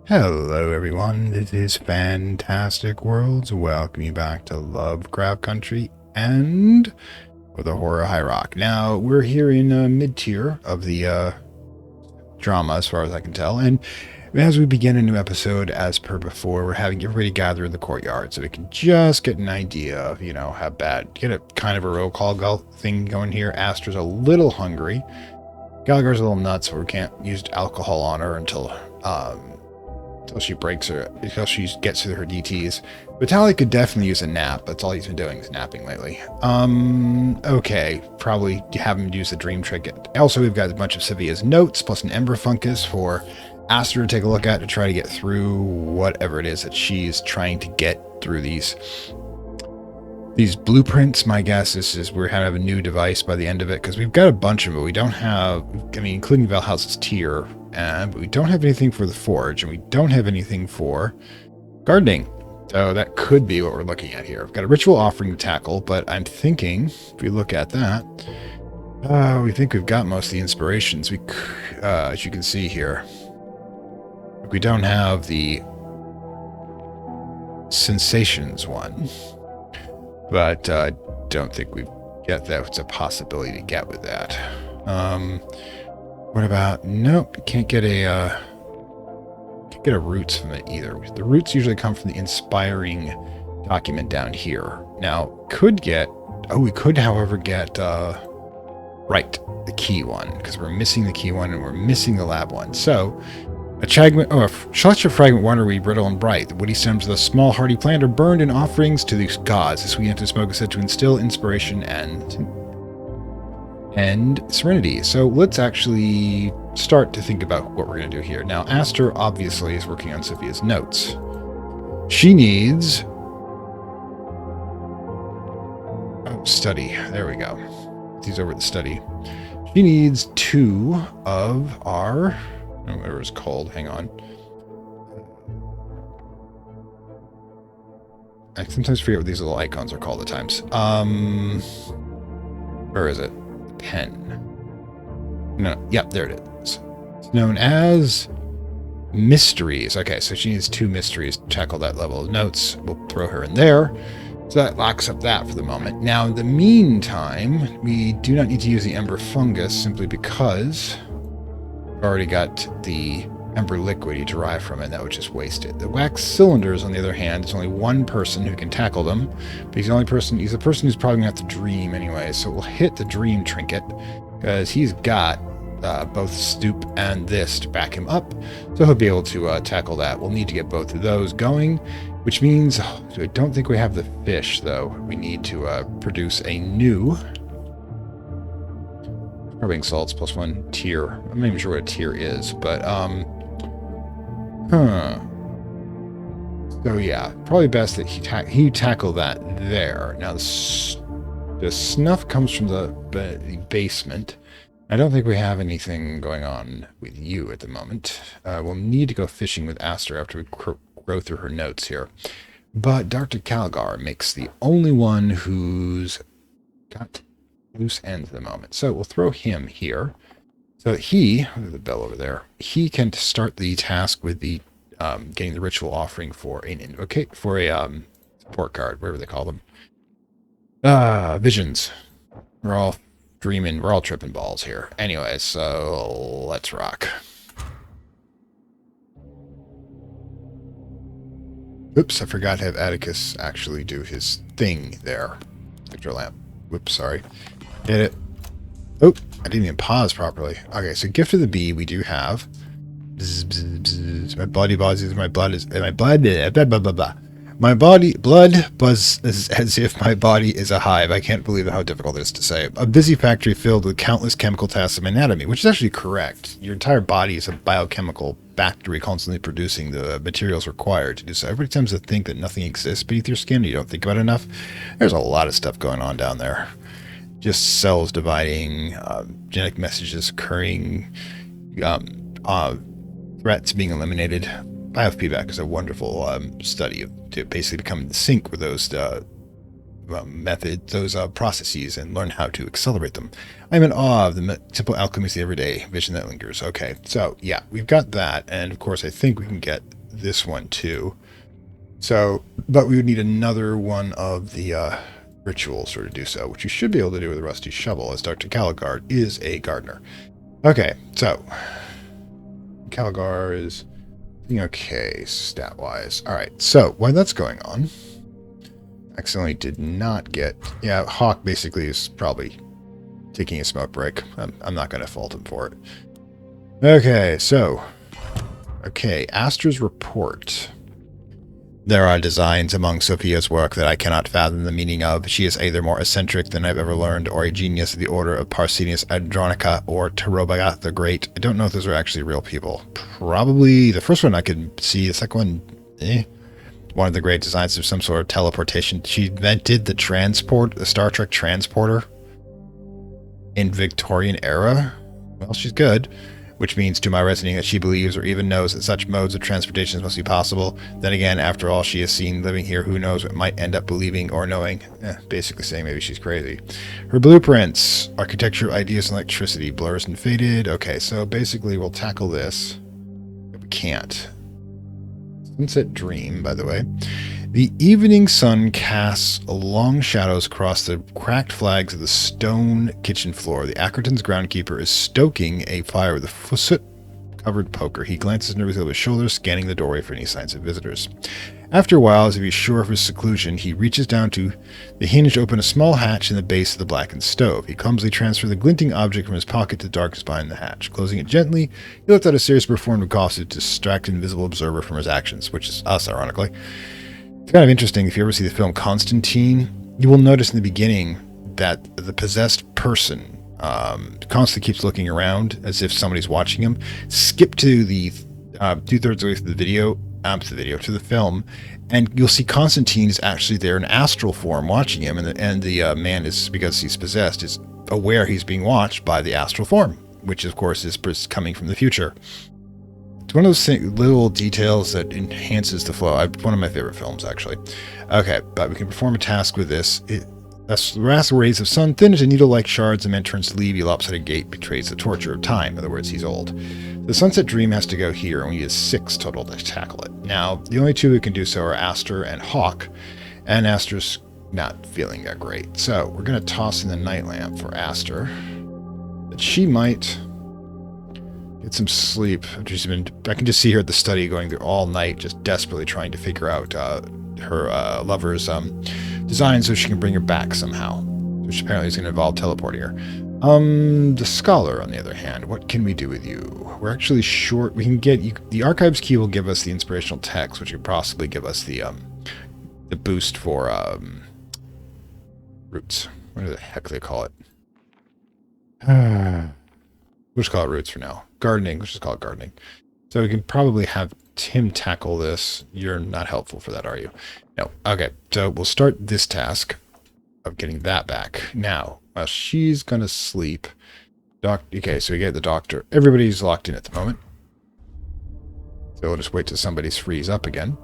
Hello everyone, this is Fantastic Worlds. Welcome you back to Lovecraft Country and for the horror Highrock. Now, we're here in mid-tier of the drama as far as I can tell, and as we begin a new episode, as per before, we're having everybody gather in the courtyard so we can just get an idea of, how bad, get a kind of a roll call thing going here. Aster's a little hungry. Calgar's a little nuts, so we can't use alcohol on her until she breaks her, until she gets through her DTs. Vitaly could definitely use a nap. That's all he's been doing is napping lately. Okay. Probably have him use the dream trick. Also, we've got a bunch of Sevilla's notes, plus an ember fungus for Aster to take a look at to try to get through whatever it is that she's trying to get through these blueprints. My guess is we're going to have a new device by the end of it, because we've got a bunch of them, but we don't have, including Valhouse's tier, but we don't have anything for the forge, and we don't have anything for gardening. So that could be what we're looking at here. We've got a ritual offering to tackle, but I'm thinking, if we look at that, we think we've got most of the inspirations. As you can see here, we don't have the sensations one, but I don't think we get that. It's a possibility to get with that. What about, nope, can't get a roots from it either. The roots usually come from the inspiring document down here. Now, we could, however, get, right, the key one, because we're missing the key one and we're missing the lab one. So, a celestial fragment watery, brittle, and bright. The woody stems of the small hardy plant are burned in offerings to the gods. The sweet anti smoke is said to instill inspiration and serenity. So let's actually start to think about what we're going to do here. Now, Aster obviously is working on Sophia's notes. She needs... study. There we go. He's over at the study. She needs 2 of our... whatever it's called. Hang on. I sometimes forget what these little icons are called at times. Where is it? Pen. No, yep, there it is. It's known as mysteries. Okay, so she needs 2 mysteries to tackle that level of notes. We'll throw her in there. So that locks up that for the moment. Now, in the meantime, we do not need to use the ember fungus simply because we've already got the ember liquid you derive from it. That would just waste it. The wax cylinders, on the other hand, there's only one person who can tackle them, but he's the person who's probably going to have to dream anyway, so we'll hit the dream trinket, because he's got both stoop and this to back him up, so he'll be able to tackle that. We'll need to get both of those going, which means I don't think we have the fish, though. We need to produce a new rubbing salts plus 1 tier. I'm not even sure what a tier is, but so yeah, probably best that he tackle that there. Now the snuff comes from the basement. I don't think we have anything going on with you at the moment. We'll need to go fishing with Aster after we grow through her notes here. But Dr. Calgar makes the only one who's got loose ends at the moment. So we'll throw him here. So that the bell over there, he can start the task with the getting the ritual offering for a support card, whatever they call them. Visions. We're all dreaming, we're all tripping balls here. Anyway, so let's rock. Oops, I forgot to have Atticus actually do his thing there. Picture lamp. Whoops, sorry. Did it. Oh, I didn't even pause properly. Okay, so Gift of the Bee we do have. Bzz, bzz, bzz. My blood, blah, blah, blah, blah. My blood buzzes as if my body is a hive. I can't believe how difficult it is to say. A busy factory filled with countless chemical tasks of anatomy, which is actually correct. Your entire body is a biochemical factory constantly producing the materials required to do so. Everybody tends to think that nothing exists beneath your skin. You don't think about it enough. There's a lot of stuff going on down there. Just cells dividing, genetic messages occurring, threats being eliminated. Biofeedback is a wonderful study to basically become in sync with those processes and learn how to accelerate them. I'm in awe of the simple alchemy of the everyday vision that lingers. Okay, so yeah, we've got that, and of course I think we can get this one too. So, but we would need another one of the rituals to do so, which you should be able to do with a rusty shovel, as Dr. Calgar is a gardener. Okay, so Calgar is okay stat-wise. All right, so while that's going on, accidentally did not get. Yeah, Hawk basically is probably taking a smoke break. I'm not going to fault him for it. Okay, so Astra's report. There are designs among Sophia's work that I cannot fathom the meaning of. She is either more eccentric than I've ever learned, or a genius of the order of Parsenius Andronica or Tarobaga the Great. I don't know if those are actually real people. Probably the first one I could see. The second one, one of the great designs of some sort of teleportation. She invented the Star Trek transporter in Victorian era. Well, she's good. Which means to my reasoning that she believes or even knows that such modes of transportation must be possible. Then again, after all she has seen living here, who knows what might end up believing or knowing. Basically saying maybe she's crazy. Her blueprints, architecture, ideas, and electricity, blurs and faded. Okay, so basically we'll tackle this. We can't. Sunset Dream, by the way. The evening sun casts long shadows across the cracked flags of the stone kitchen floor. The Ackerson's groundkeeper is stoking a fire with a soot-covered poker. He glances nervously over his shoulder, scanning the doorway for any signs of visitors. After a while, as if he's sure of his seclusion, he reaches down to the hinge to open a small hatch in the base of the blackened stove. He clumsily transfers the glinting object from his pocket to the darkness behind the hatch. Closing it gently, he lets out a series of performed coughs to distract an invisible observer from his actions, which is us, ironically. It's kind of interesting, if you ever see the film Constantine, you will notice in the beginning that the possessed person constantly keeps looking around as if somebody's watching him. Skip to the 2/3 of the way through to the film, and you'll see Constantine is actually there in astral form watching him, and the man is, because he's possessed, is aware he's being watched by the astral form, which of course is coming from the future. It's one of those little details that enhances the flow. One of my favorite films, actually. Okay, but we can perform a task with this. The last rays of sun, thin as a needle-like shards, the man turns to leave. A lopsided gate betrays the torture of time. In other words, he's old. The Sunset Dream has to go here, and we need 6 total to tackle it. Now, the only 2 who can do so are Aster and Hawk, and Aster's not feeling that great. So, we're going to toss in the night lamp for Aster. But she might get some sleep. I can just see her at the study going through all night, just desperately trying to figure out her lover's design so she can bring her back somehow. Which apparently is going to involve teleporting her. The Scholar, on the other hand, what can we do with you? We're actually short. We can get you. The Archives key will give us the inspirational text, which could possibly give us the boost for roots. What the heck do they call it? We'll just call it roots for now. Gardening. Let's just call it gardening. So we can probably have Tim tackle this. You're not helpful for that, are you? No. Okay. So we'll start this task of getting that back. Now, while she's going to sleep. Okay, so we get the doctor. Everybody's locked in at the moment. So we'll just wait till somebody's frees up again.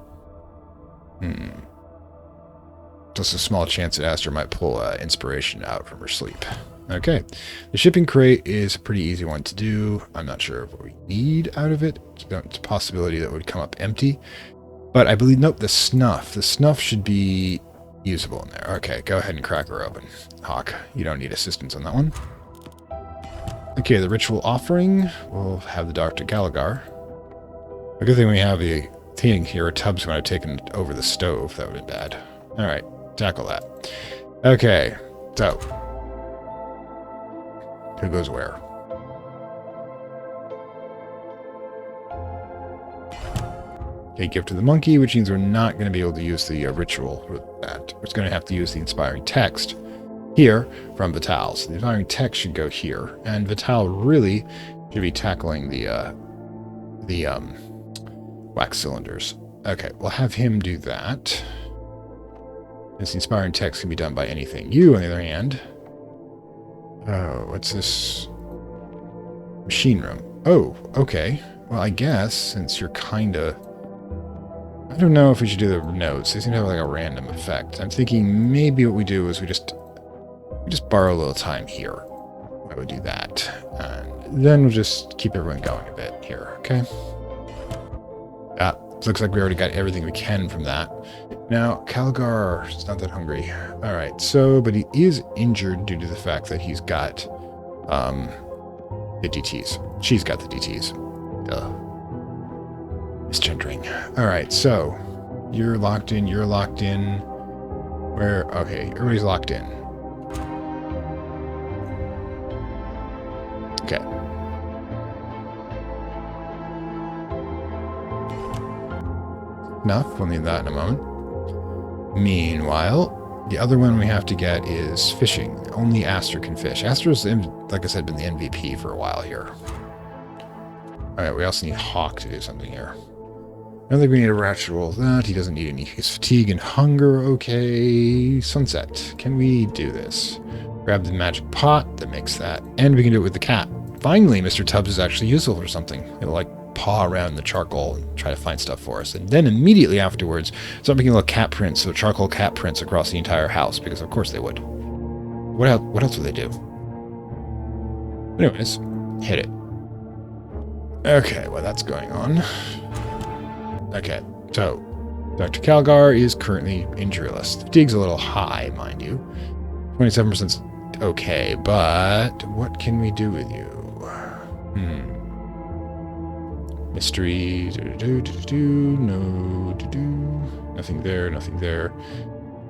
Just a small chance that Aster might pull inspiration out from her sleep. Okay, the shipping crate is a pretty easy one to do. I'm not sure what we need out of it. It's a possibility that it would come up empty. But I believe, nope, the snuff. The snuff should be usable in there. Okay, go ahead and crack her open. Hawk, you don't need assistance on that one. Okay, the ritual offering. We'll have the Dr. Calgar. A good thing we have the thing here. Tubbs might have taken over the stove. That would have been bad. Alright, tackle that. Okay, so who goes where? Okay, gift to the monkey, which means we're not going to be able to use the ritual with that. We're just going to have to use the inspiring text here from Vital. So the inspiring text should go here, and Vital really should be tackling the wax cylinders. Okay, we'll have him do that. This inspiring text can be done by anything. You, on the other hand, oh, what's this? Machine room. Oh, okay. Well, I guess since you're kinda, I don't know if we should do the notes. They seem to have like a random effect. I'm thinking maybe what we do is we just borrow a little time here. I would do that, and then we'll just keep everyone going a bit here. Okay. Looks like we already got everything we can from that. Now, Calgar is not that hungry. All right, so, but he is injured due to the fact that he's got the DTs. She's got the DTs. Misgendering. All right, so you're locked in. You're locked in. Where? Okay, everybody's locked in. Okay. Enough. We'll need that in a moment. Meanwhile, the other one we have to get is fishing. Only Aster can fish. Aster's, like I said, been the MVP for a while here. All right, we also need Hawk to do something here. I don't think we need a ratchet roll of that. He doesn't need any. His fatigue and hunger. Okay. Sunset. Can we do this? Grab the magic pot that makes that. And we can do it with the cat. Finally, Mr. Tubbs is actually useful for something. It'll like paw around the charcoal and try to find stuff for us. And then immediately afterwards, start making little cat prints, so charcoal cat prints across the entire house, because of course they would. What else would they do? Anyways, hit it. Okay, well that's going on. Okay, so Dr. Calgar is currently injuryless. Fatigue's a little high, mind you. 27%'s okay, but what can we do with you? Mystery. No. Nothing there. Nothing there.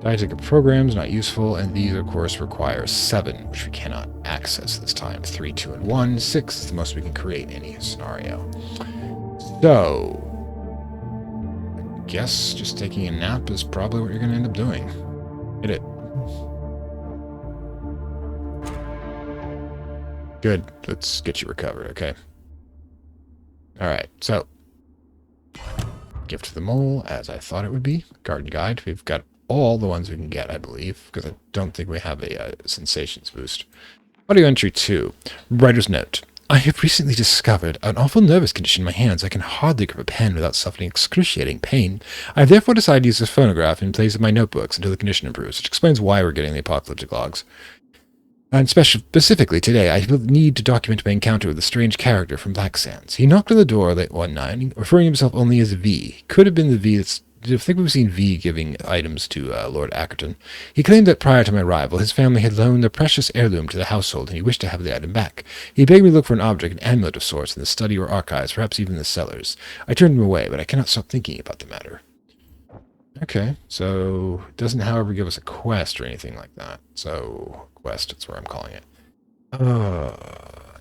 Dietetic programs not useful, and these of course require 7, which we cannot access this time. 3, 2, and 1. 6 is the most we can create in any scenario. So, I guess just taking a nap is probably what you're going to end up doing. Hit it. Good. Let's get you recovered, okay? Alright, so gift to the mole, as I thought it would be. Garden guide. We've got all the ones we can get, I believe, because I don't think we have a sensations boost. Audio entry 2. Writer's note. I have recently discovered an awful nervous condition in my hands. I can hardly grip a pen without suffering excruciating pain. I have therefore decided to use this phonograph in place of my notebooks until the condition improves, which explains why we're getting the apocalyptic logs. And specifically today, I need to document my encounter with a strange character from Black Sands. He knocked on the door late one night, referring to himself only as V. Could have been the V that's... I think we've seen V giving items to Lord Ackerson. He claimed that prior to my arrival, his family had loaned a precious heirloom to the household, and he wished to have the item back. He begged me to look for an object, an amulet of sorts, in the study or archives, perhaps even the cellars. I turned him away, but I cannot stop thinking about the matter. Okay, so it doesn't, however, give us a quest or anything like that. So, quest, that's where I'm calling it.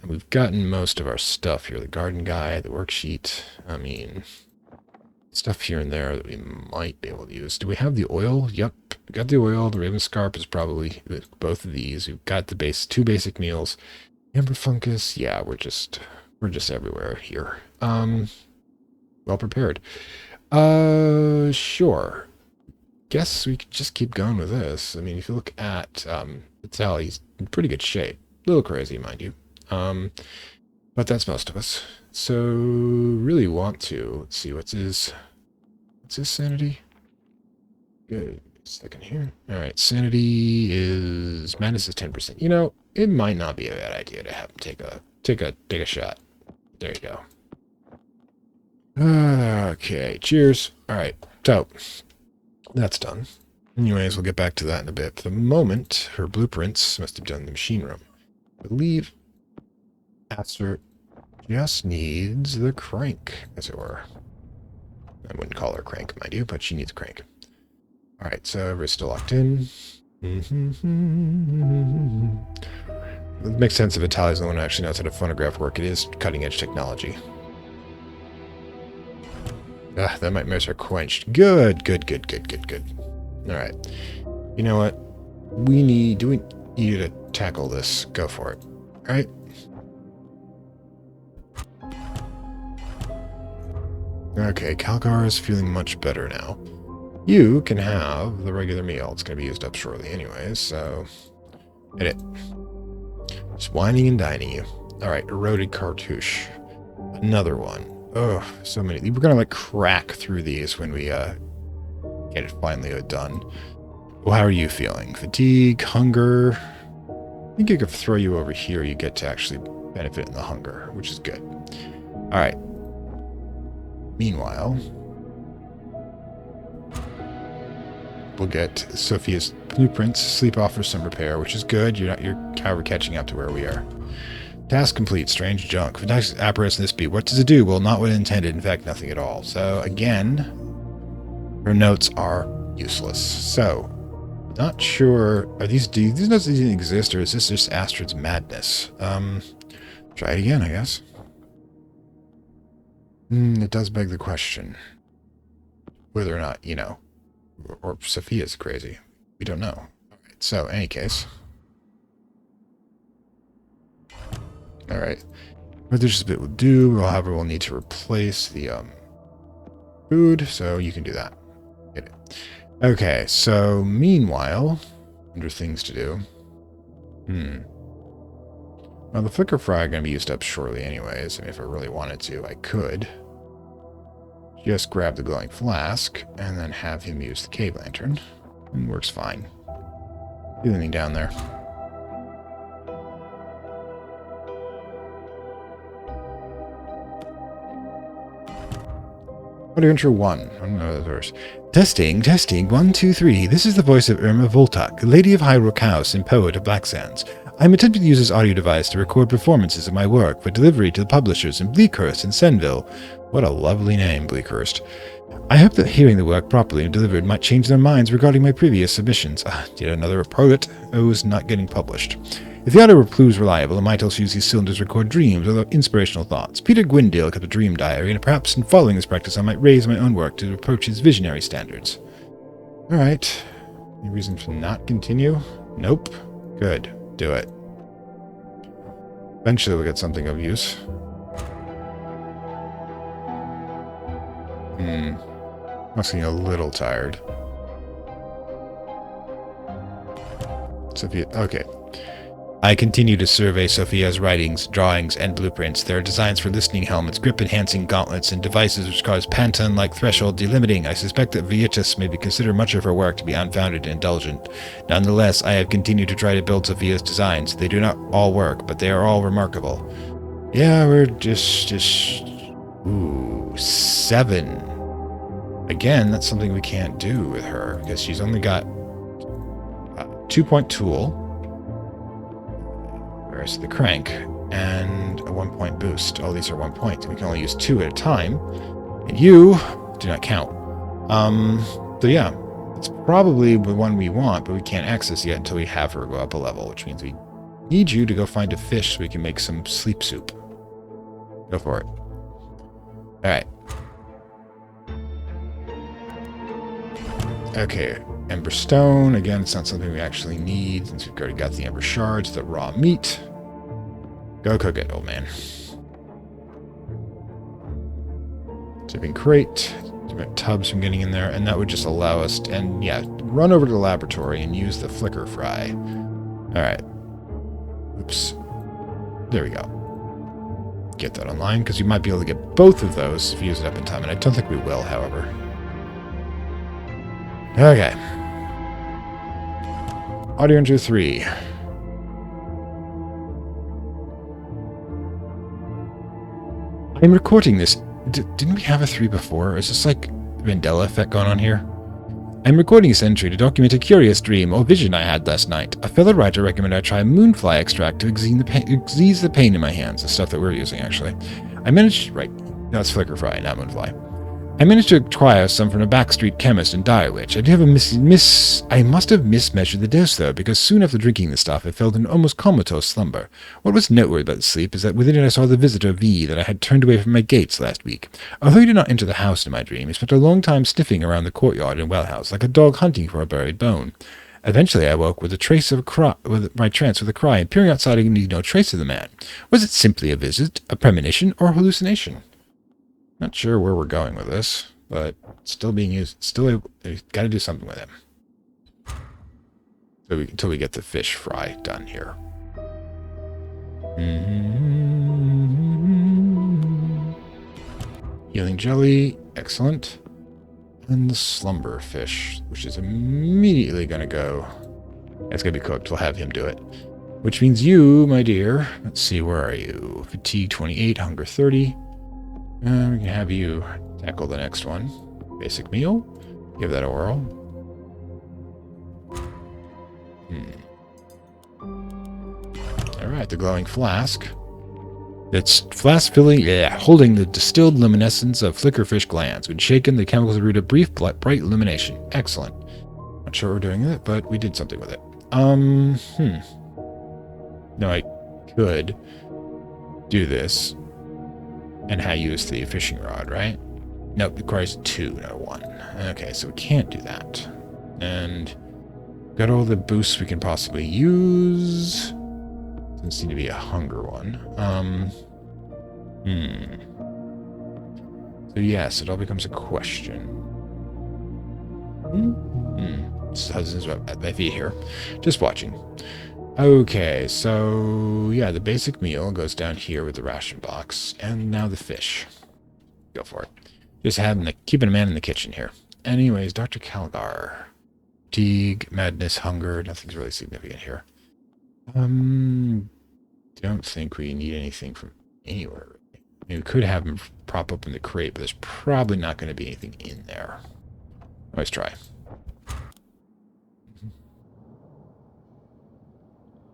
We've gotten most of our stuff here. The garden guide, the worksheet. I mean, stuff here and there that we might be able to use. Do we have the oil? Yep, we got the oil. The Raven Scarp is probably both of these. We've got the two basic meals. Amber Fungus, yeah, we're just everywhere here. Well prepared. Sure. Guess we could just keep going with this. I mean, if you look at Patel, he's in pretty good shape. A little crazy, mind you. But that's most of us. So, really want to, let's see, what's his sanity? Good. Second here. All right, sanity is, madness is 10%. You know, it might not be a bad idea to have him take a shot. There you go. Okay, cheers. All right, so that's done. Anyways, we'll get back to that in a bit. For the moment, her blueprints must have done the machine room. I believe Aster just needs the crank, as it were. I wouldn't call her crank, mind you, but she needs a crank. All right, so everybody's still locked in. It makes sense if Italia's the one who actually knows how to phonograph work. It is cutting-edge technology. Ah, that nightmares are quenched. Good. All right. You know what? We need you to tackle this. Go for it. All right? Okay, Calgar is feeling much better now. You can have the regular meal. It's going to be used up shortly anyways, so hit it. Just whining and dining you. All right, eroded cartouche. Another one. Oh, so many. We're going to, like, crack through these when we get it finally done. Well, how are you feeling? Fatigue, hunger? I think I could throw you over here. You get to actually benefit in the hunger, which is good. All right. Meanwhile, we'll get Sophia's blueprints, sleep offers some repair, which is good. You're however catching up to where we are. Task complete, strange junk. Fantastic apparatus in this beat. What does it do? Well, not what it intended. In fact, nothing at all. So, again, her notes are useless. So, not sure. Do these notes even exist, or is this just Astrid's madness? Try it again, I guess. It does beg the question. Whether or not, or Sophia's crazy. We don't know. Alright, so, in any case. Alright. But there's just a bit will do. However, we'll need to replace the food, so you can do that. Get it. Okay, so meanwhile, under things to do. Well, the flicker fry are going to be used up shortly anyways. I mean, if I really wanted to, I could just grab the glowing flask and then have him use the cave lantern. And works fine. See anything down there? Audio intro 1. I don't know the verse. Testing, 1, 2, 3. This is the voice of Irma Voltak, Lady of Highrook House and poet of Black Sands. I'm attempting to use this audio device to record performances of my work for delivery to the publishers in Bleakhurst and Senville. What a lovely name, Bleakhurst. I hope that hearing the work properly and delivered might change their minds regarding my previous submissions. Yet another poet who's not getting published. If the audio proves reliable, I might also use these cylinders to record dreams or inspirational thoughts. Peter Gwendale kept a dream diary, and perhaps in following this practice I might raise my own work to approach his visionary standards. Alright. Any reason to not continue? Nope. Good. Do it. Eventually we'll get something of use. Must be a little tired. Sophia, okay. I continue to survey Sophia's writings, drawings, and blueprints. There are designs for listening helmets, grip-enhancing gauntlets, and devices which cause panton-like threshold delimiting. I suspect that Vietas may be considered much of her work to be unfounded and indulgent. Nonetheless, I have continued to try to build Sophia's designs. They do not all work, but they are all remarkable. Yeah, we're just... Ooh, 7. Again, that's something we can't do with her, because she's only got a 2-point tool, whereas the crank, and a 1-point boost. All these are 1 point. We can only use 2 at a time, and you do not count. So yeah, it's probably the one we want, but we can't access yet until we have her go up a level, which means we need you to go find a fish so we can make some sleep soup. Go for it. Alright. Okay, Ember Stone. Again, it's not something we actually need since we've already got the Ember Shards, the raw meat. Go cook it, old man. Shipping crate. Prevent tubs from getting in there, and that would just allow us to, and yeah, run over to the laboratory and use the flicker fry. Alright. Oops. There we go. Get that online, because we might be able to get both of those if we use it up in time, and I don't think we will, however. Okay. Audio intro 3. I'm recording this. Didn't we have a 3 before? Is this like Mandela effect going on here? I'm recording this entry to document a curious dream or vision I had last night. A fellow writer recommended I try a moonfly extract to ease the pain in my hands. The stuff that we're using, actually. I managed... Right. No, it's flicker fry, not moonfly. I managed to acquire some from a backstreet chemist in Direwitch. I must have mismeasured the dose, though, because soon after drinking the stuff, I felt an almost comatose slumber. What was noteworthy about the sleep is that within it I saw the visitor V that I had turned away from my gates last week. Although he did not enter the house in my dream, he spent a long time sniffing around the courtyard and wellhouse, like a dog hunting for a buried bone. Eventually I woke with a trace of a cry, with my trance with a cry, and peering outside I could see no trace of the man. Was it simply a visit, a premonition, or a hallucination? Not sure where we're going with this, but still being used. Still, we've got to do something with him. So until we get the fish fry done here. Healing jelly, excellent. And the slumber fish, which is immediately going to go. It's going to be cooked. We'll have him do it. Which means you, my dear. Let's see, where are you? Fatigue 28, hunger 30. We can have you tackle the next one. Basic meal. Give that a whirl. Alright, the glowing flask. It's flask filling, holding the distilled luminescence of flickerfish glands. When shaken, the chemicals root a brief, bright illumination. Excellent. Not sure what we're doing with it, but we did something with it. No, I could do this and how you use the fishing rod, right? Nope, it requires 2, not 1. Okay, so we can't do that. And got all the boosts we can possibly use. Doesn't seem to be a hunger one. So yes, it all becomes a question. Husband's at my feet here. Just watching. Okay, so yeah, the basic meal goes down here with the ration box. And now the fish. Go for it. Just keeping a man in the kitchen here. Anyways, Dr. Calgar. Fatigue, madness, hunger. Nothing's really significant here. Don't think we need anything from anywhere. I mean, we could have him prop open the crate, but there's probably not going to be anything in there. Always try.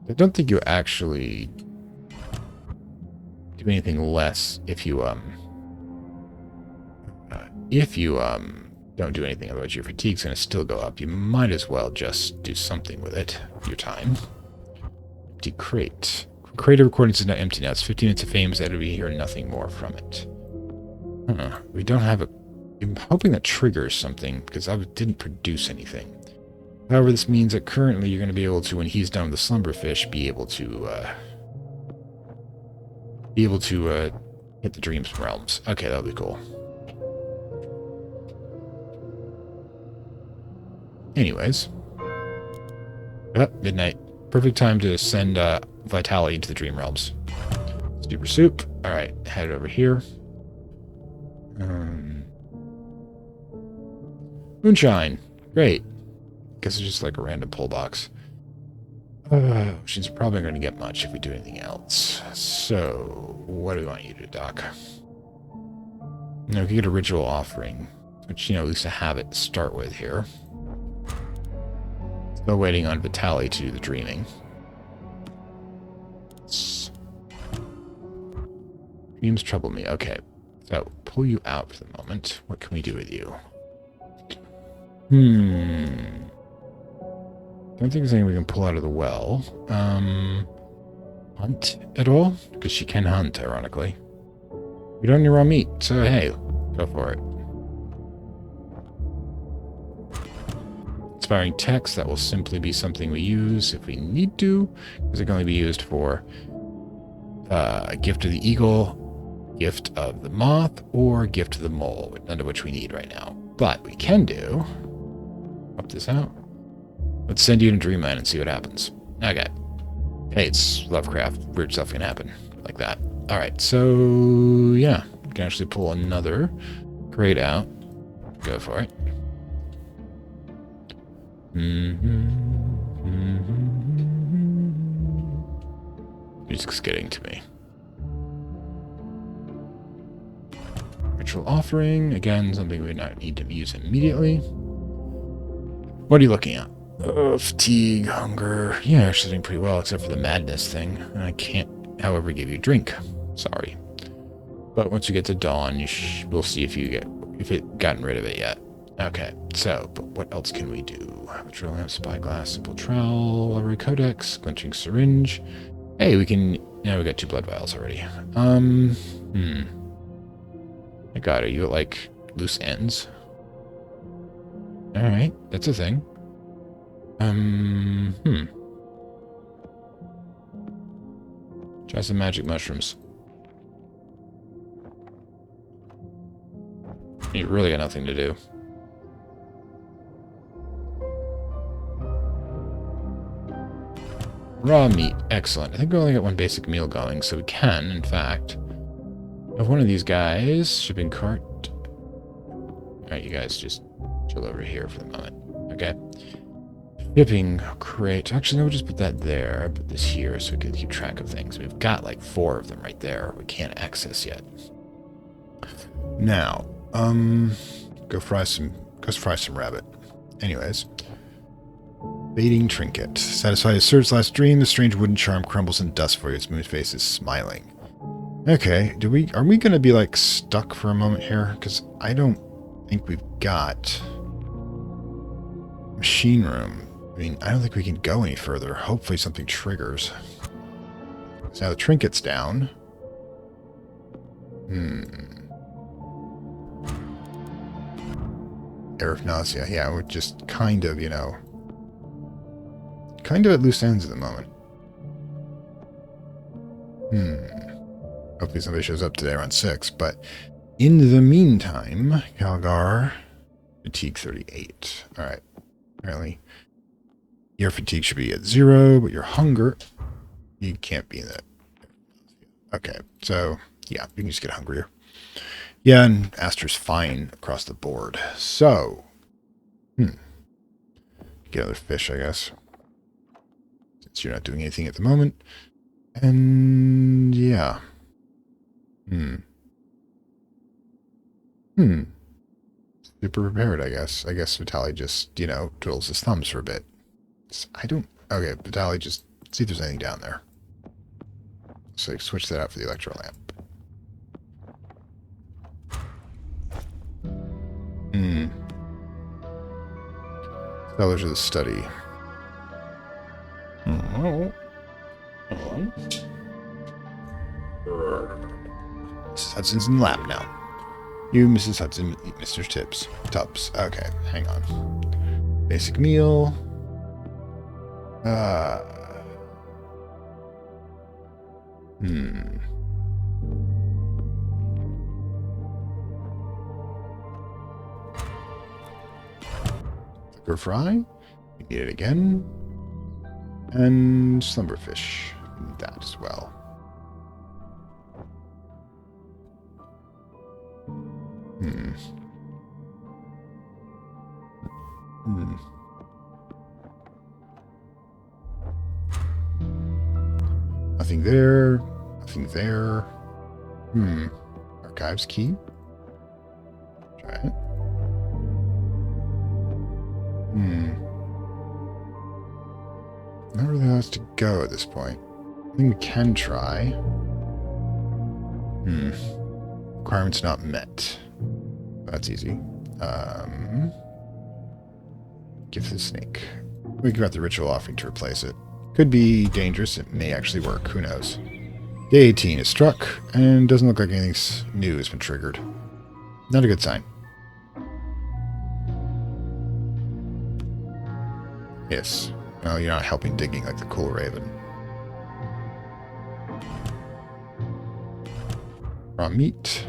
I don't think you actually do anything less if you don't do anything, otherwise your fatigue's going to still go up. You might as well just do something with it, your time. Empty crate. Crate of recordings is not empty now. It's 15 minutes of fame, so that we hear nothing more from it. We don't have a... I'm hoping that triggers something, because I didn't produce anything. However, this means that currently you're going to be able to, when he's done with the slumberfish, be able to hit the dreams realms. Okay, that'll be cool. Anyways. Midnight. Perfect time to send Vitality into the dream realms. Super soup. Alright, head over here. Moonshine. Great. Guess it's just like a random pull box. She's probably going to get much if we do anything else. So, what do we want you to do, Doc? Now, we can get a ritual offering, which, at least I have it to start with here. Still waiting on Vitaly to do the dreaming. Dreams trouble me. Okay, so pull you out for the moment. What can we do with you? Don't think there's anything we can pull out of the well. Hunt at all? Because she can hunt, ironically. We don't need raw meat, so hey, go for it. Inspiring text, that will simply be something we use if we need to, because it can only be used for Gift of the Eagle, Gift of the Moth, or Gift of the Mole, none of which we need right now. But we can do... Pop this out. Let's send you to Dreamland and see what happens. Okay. Hey, it's Lovecraft. Weird stuff can happen like that. Alright, so yeah. We can actually pull another crate out. Go for it. Music's getting to me. Ritual offering. Again, something we not need to use immediately. What are you looking at? Fatigue, hunger. Yeah, actually doing pretty well, except for the madness thing. And I can't, however, give you a drink. Sorry. But once you get to dawn, we'll see if it gotten rid of it yet. Okay, so, but what else can we do? Patrol lamp, spyglass, simple trowel, library codex, quenching syringe. Hey, we can, we got 2 blood vials already. My god, are you at, like, loose ends? Alright, that's a thing. Try some magic mushrooms. You really got nothing to do. Raw meat. Excellent. I think we only got 1 basic meal going, so we can, in fact, have one of these guys. Shipping cart. Alright, you guys just chill over here for the moment. Okay. Shipping crate. Actually, no, we'll just put that there. Put this here so we can keep track of things. We've got like 4 of them right there we can't access yet. Now, go fry some rabbit. Anyways. Fading trinket. Satisfied his search's last dream, the strange wooden charm crumbles in dust for you. Its moon face is smiling. Okay, are we going to be, like, stuck for a moment here? Because I don't think we've got... Machine room. I mean, I don't think we can go any further. Hopefully something triggers. So now the trinket's down. Air of nausea. Yeah, we're just kind of, you know... kind of at loose ends at the moment. Hopefully somebody shows up today around 6, but in the meantime, Calgar, fatigue 38. Alright. Apparently, your fatigue should be at 0, but your hunger, you can't be in that. Okay, so, yeah, you can just get hungrier. Yeah, and Aster's fine across the board. So, get another fish, I guess. Since you're not doing anything at the moment. And, yeah. Super prepared, I guess. I guess Vitaly just, you know, twiddles his thumbs for a bit. Okay, Vitaly, just see if there's anything down there. So switch that out for the electro lamp. Cellars of the study. Mrs. Hudson's in the lab now. You, Mrs. Hudson, eat Mr. Tubbs. Okay, hang on. Basic meal. Liquor fry. You need it again. And slumberfish. Need that as well. Nothing there. Nothing there. Archives key. Try it. Not really else to go at this point. I think we can try. Requirements not met. That's easy. Gift the snake. We can grab the ritual offering to replace it. Could be dangerous. It may actually work. Who knows? Day 18 is struck, and doesn't look like anything new has been triggered. Not a good sign. Yes. No, you're not helping digging like the cool raven. Raw meat.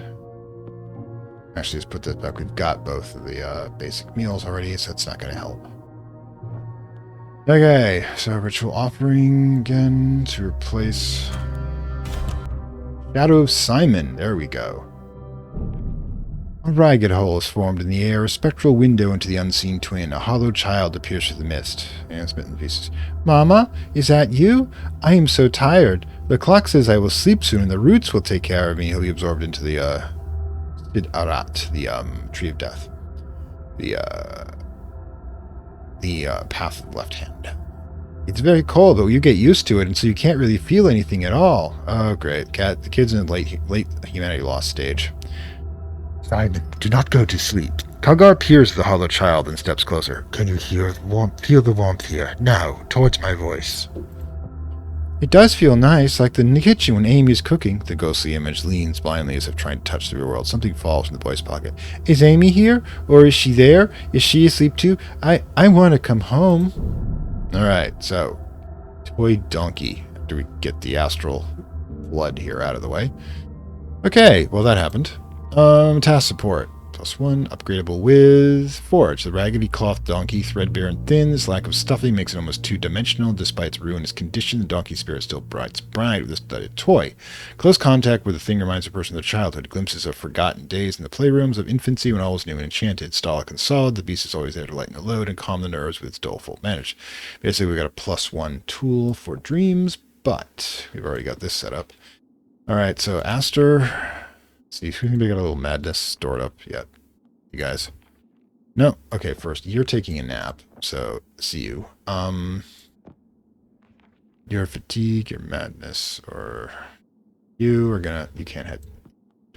Actually, just put that back. We've got both of the basic meals already, so it's not going to help. Okay, so ritual offering again to replace Shadow of Simon. There we go. A ragged hole is formed in the air, a spectral window into the unseen twin. A hollow child appears through the mist. And it's bitten in pieces. Mama, is that you? I am so tired. The clock says I will sleep soon, and the roots will take care of me. He'll be absorbed into the Arat, the tree of death. The path of the left hand. It's very cold, but you get used to it, and so you can't really feel anything at all. Oh, great. The kid's in the late humanity lost stage. Simon, do not go to sleep. Calgar peers at the hollow child and steps closer. Can you feel the warmth here? Now, towards my voice. It does feel nice, like the kitchen when Amy is cooking. The ghostly image leans blindly as if trying to touch the real world. Something falls from the boy's pocket. Is Amy here? Or is she there? Is she asleep too? I want to come home. Alright, so toy donkey. After we get the astral flood here out of the way. Okay, well that happened. Task support. +1, upgradable with forge. The raggedy cloth donkey, threadbare and thin. This lack of stuffing makes it almost two-dimensional. Despite its ruinous condition, the donkey spirit still brights bright with this studded toy. Close contact with the thing reminds a person of their childhood. Glimpses of forgotten days in the playrooms of infancy when all was new and enchanted. Stolic and solid, the beast is always there to lighten the load and calm the nerves with its doleful manage. Basically, we got a +1 tool for dreams, but we've already got this set up. Alright, so Aster... See if we can get a little madness stored up yet. You guys. No? Okay, first, you're taking a nap. So, see you. Your fatigue, your madness, or you can't hit.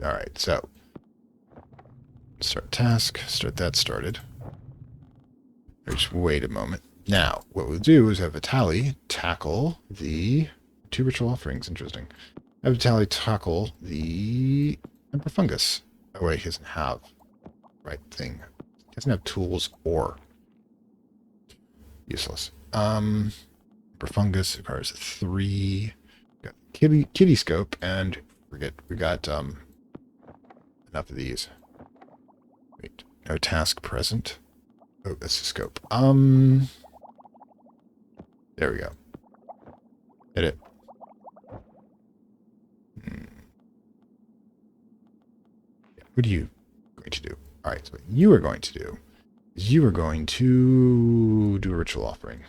Alright, so. Start task, start that started. Just wait a moment. Now, what we'll do is have Vitali tackle the 2 ritual offerings. Interesting. Have Vitali tackle the Emperor Fungus. Oh wait, he doesn't have the right thing. He doesn't have tools or useless. Emperor Fungus requires 3. Got kitty scope, and we got enough of these. Wait, no task present. Oh, that's the scope. There we go. Hit it. What are you going to do? Alright, so what you are going to do is you are going to do a ritual offering.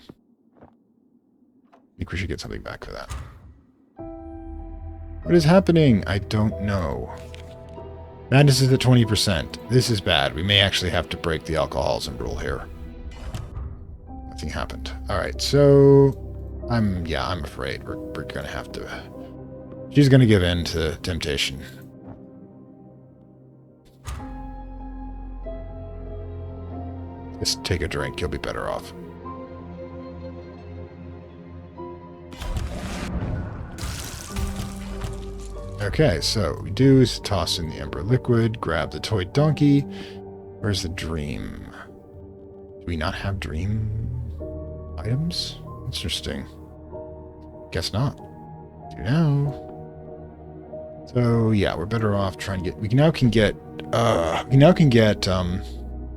I think we should get something back for that. What is happening? I don't know. Madness is at 20%. This is bad. We may actually have to break the alcoholism rule here. Nothing happened. Alright, so I'm afraid we're gonna have to. She's gonna give in to temptation. Just take a drink, you'll be better off. Okay, so what we do is toss in the Ember Liquid, grab the toy donkey. Where's the dream? Do we not have dream items? Interesting. Guess not. Do now. So yeah, we're better off trying to get. We now can get.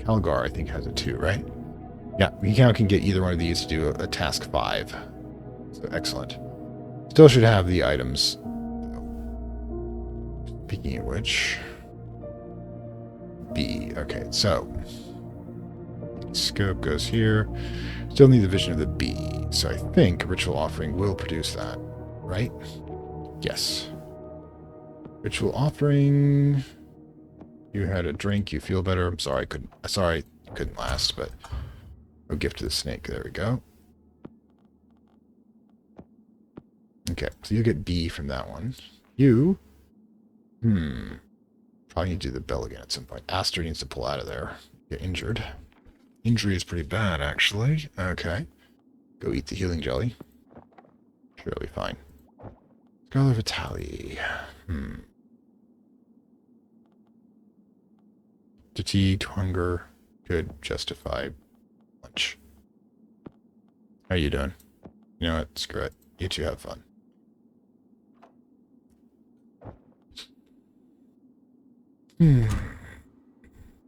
Calgar, I think, has it too, right? Yeah, we now can get either one of these to do a task 5. So excellent. Still should have the items. Speaking of which, B. Okay, so scope goes here. Still need the vision of the B. So I think a ritual offering will produce that, right? Yes. Ritual offering. You had a drink. You feel better. I'm sorry. Couldn't last, but a gift to the snake. There we go. Okay, so you get B from that one. You. Probably need to do the bell again at some point. Aster needs to pull out of there. Get injured. Injury is pretty bad, actually. Okay. Go eat the healing jelly. Sure, it'll be fine. Scholar Vitali. Fatigued, hunger, could justify lunch. How you doing? You know what? Screw it. You two have fun.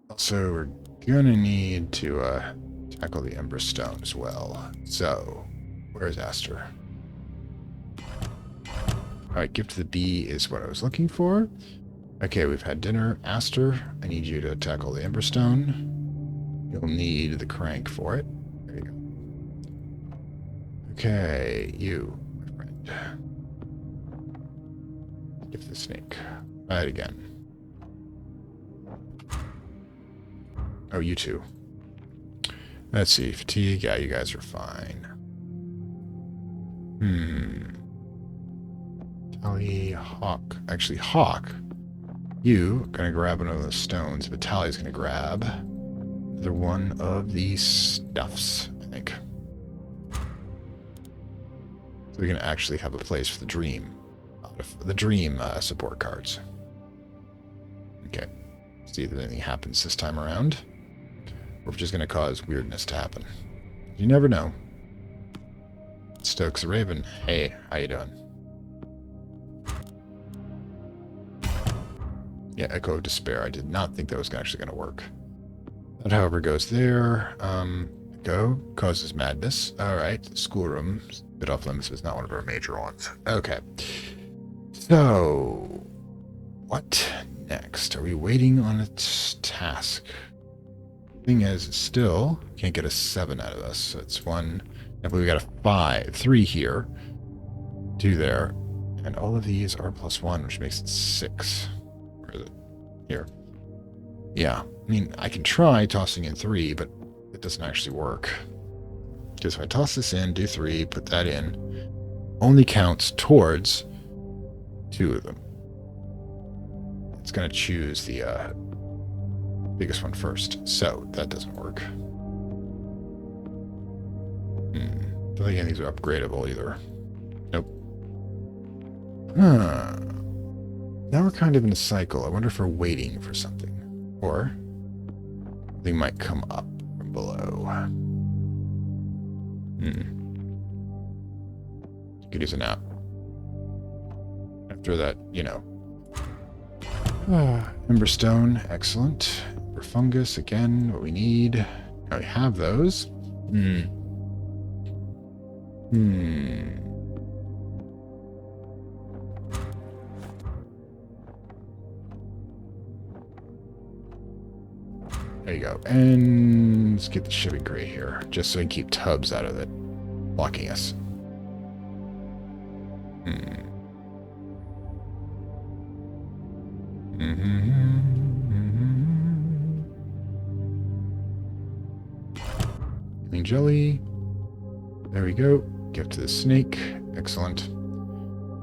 Also, we're gonna need to tackle the Ember Stone as well. So, where's Aster? Alright, gift to the bee is what I was looking for. Okay, we've had dinner. Aster, I need you to tackle the Ember Stone. You'll need the crank for it. There you go. Okay, you, my friend. Gift the snake. Try it again. Oh, you two. Let's see. Fatigue. Yeah, you guys are fine. Tally, Hawk. Actually, Hawk. You gonna grab one of those stones, but Tally's gonna grab another one of these stuffs, I think. So we can actually have a place for the dream. The dream support cards. Okay. See if anything happens this time around. Or if it's just going to cause weirdness to happen. You never know. Stokes the Raven. Hey, how you doing? Yeah, Echo of Despair. I did not think that was actually going to work. That, however, goes there. Echo causes madness. Alright, schoolroom. Bit off limits is not one of our major ones. Okay. So, what next? Are we waiting on a task? Thing is, still can't get a 7 out of us. So it's 1. I believe we got a 3 here, 2 there, and all of these are +1, which makes it 6. Where is it? Here. Yeah, I mean, I can try tossing in 3, but it doesn't actually work. Because if I toss this in, do 3, put that in, only counts towards 2 of them. It's going to choose the biggest one first. So that doesn't work. Don't think any of these are upgradable either. Nope. Huh. Now we're kind of in a cycle. I wonder if we're waiting for something. Or they might come up from below. Could use a nap. After that, you know. Emberstone, excellent. Ember fungus, again, what we need. Now we have those. There you go. And let's get the shipping crate here, just so we can keep tubs out of it, blocking us. Green jelly. There we go. Give it to the snake. Excellent.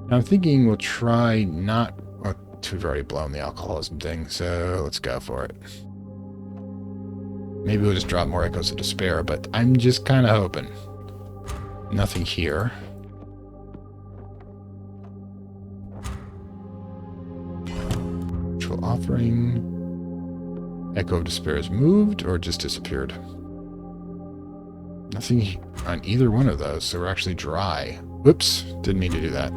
Now I'm thinking we'll try not... Well, we've already blown the alcoholism thing, so let's go for it. Maybe we'll just drop more Echoes of Despair, but I'm just kind of hoping. Nothing here. Ritual Offering. Echo of Despair is moved or just disappeared? Nothing on either one of those, so we're actually dry. Whoops, didn't mean to do that.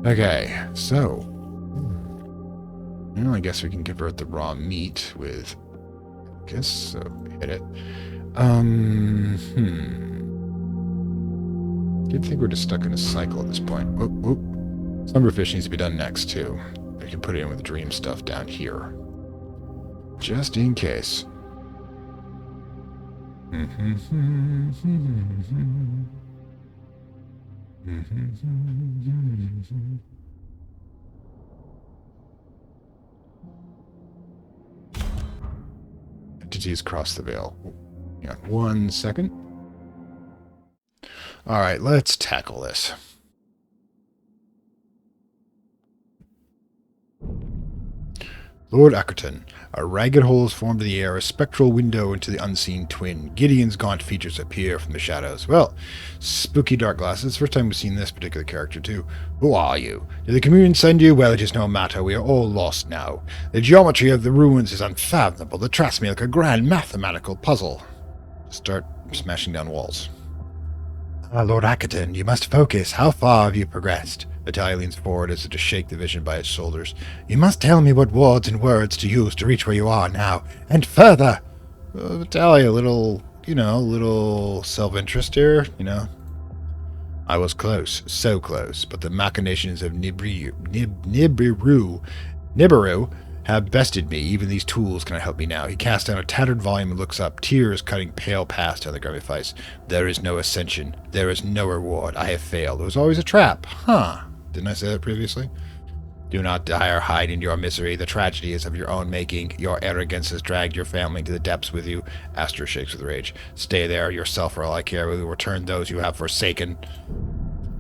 Okay, so... Well, I guess we can convert the raw meat with... so hit it. You'd think we're just stuck in a cycle at this point. Whoop. Slumberfish needs to be done next, too. We can put it in with the dream stuff down here. Just in case. Entities cross the veil. Hang on 1 second. Alright, let's tackle this. Lord Ackerson. A ragged hole is formed in the air, a spectral window into the unseen twin. Gideon's gaunt features appear from the shadows. Well, spooky dark glasses. First time we've seen this particular character, too. Who are you? Did the communion send you? Well, it is no matter. We are all lost now. The geometry of the ruins is unfathomable. It traps me like a grand mathematical puzzle. Start smashing down walls. Lord Ackerson, you must focus. How far have you progressed? Vitaly leans forward as if to shake the vision by his shoulders. You must tell me what wards and words to use to reach where you are now, and further! Vitaly, a little self-interest here, I was close, so close, but the machinations of Nibiru have bested me. Even these tools cannot help me now. He casts down a tattered volume and looks up, tears cutting pale past on the grimy face. There is no ascension. There is no reward. I have failed. It was always a trap. Huh. Didn't I say that previously? Do not die or hide in your misery. The tragedy is of your own making. Your arrogance has dragged your family to the depths with you. Astor shakes with rage. Stay there. Yourself for all I care. We will return those you have forsaken.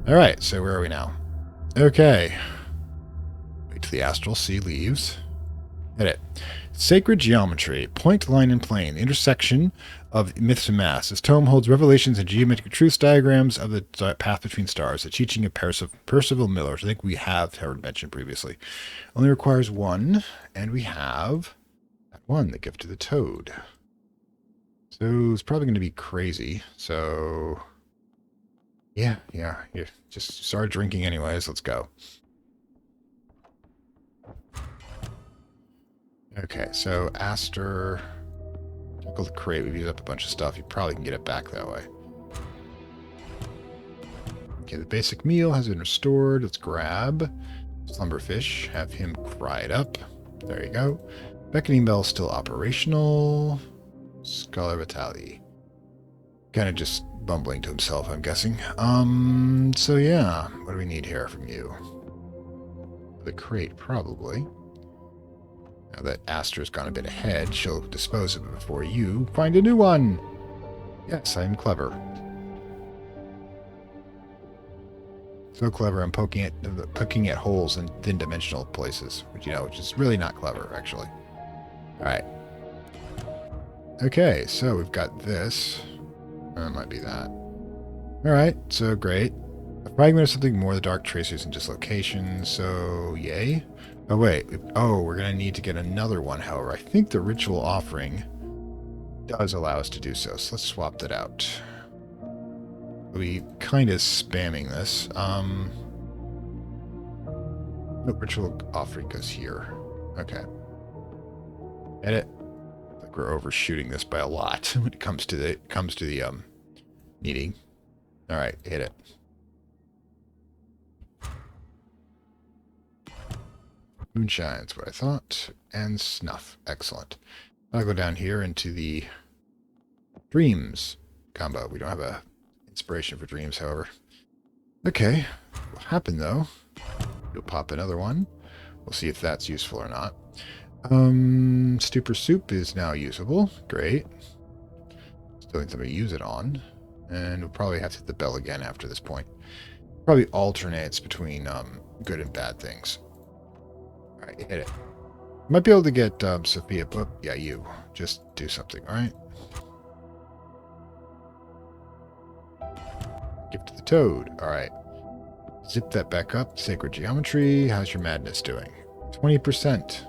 Alright, so where are we now? Okay. Wait till the astral sea leaves. Hit it. Sacred geometry. Point, line, and plane. The intersection of myths and maths. This tome holds revelations and geometric truth diagrams of the path between stars. The teaching of Percival Miller, which I think we have heard mentioned previously. Only requires 1, and we have that 1, the gift to the toad. So it's probably going to be crazy. So yeah. Just start drinking anyways. Let's go. Okay, so Astor, tackle the crate. We've used up a bunch of stuff. You probably can get it back that way. Okay, the basic meal has been restored. Let's grab Slumberfish, have him cry it up. There you go. Beckoning Bell still operational. Scholar Vitali. Kind of just bumbling to himself, I'm guessing. So yeah, what do we need here from you? The crate, probably. Now that Astor's gone a bit ahead, she'll dispose of it before you find a new one. Yes, I'm clever. So clever, I'm poking at holes in thin-dimensional places, which is really not clever, actually. All right. Okay, so we've got this. It might be that. All right, so great. A fragment of something more, the dark tracers and dislocations, so yay. Oh, wait. We're going to need to get another one, however. I think the ritual offering does allow us to do so, so let's swap that out. We kind of spamming this. No, ritual offering goes here. Okay. Edit. I think we're overshooting this by a lot when it comes to the needing. All right, hit it. Moonshine's what I thought, and snuff. Excellent. I'll go down here into the dreams combo. We don't have a inspiration for dreams, however. Okay, what happened though? You'll pop another one. We'll see if that's useful or not. Stupor soup is now usable. Great. Still need somebody to use it on. And we'll probably have to hit the bell again after this point. Probably alternates between good and bad things. Alright, hit it. Might be able to get Sophia, but yeah, you. Just do something, alright? Gift to the toad. Alright. Zip that back up. Sacred geometry. How's your madness doing? 20%.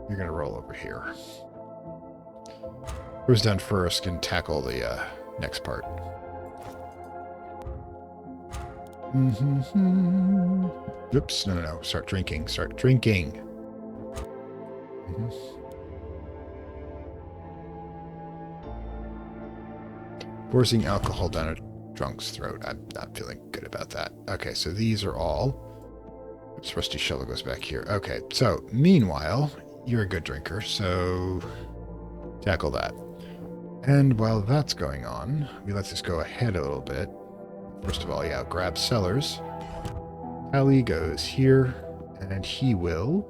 You're going to roll over here. Who's done first can tackle the next part. Oops. No. Start drinking. Start drinking. Forcing alcohol down a drunk's throat. I'm not feeling good about that. Okay, so these are all. Oops, Rusty Shovel goes back here. Okay, so meanwhile, you're a good drinker, so tackle that. And while that's going on, we let this go ahead a little bit. First of all, yeah, grab Sellers. Tally goes here, and he will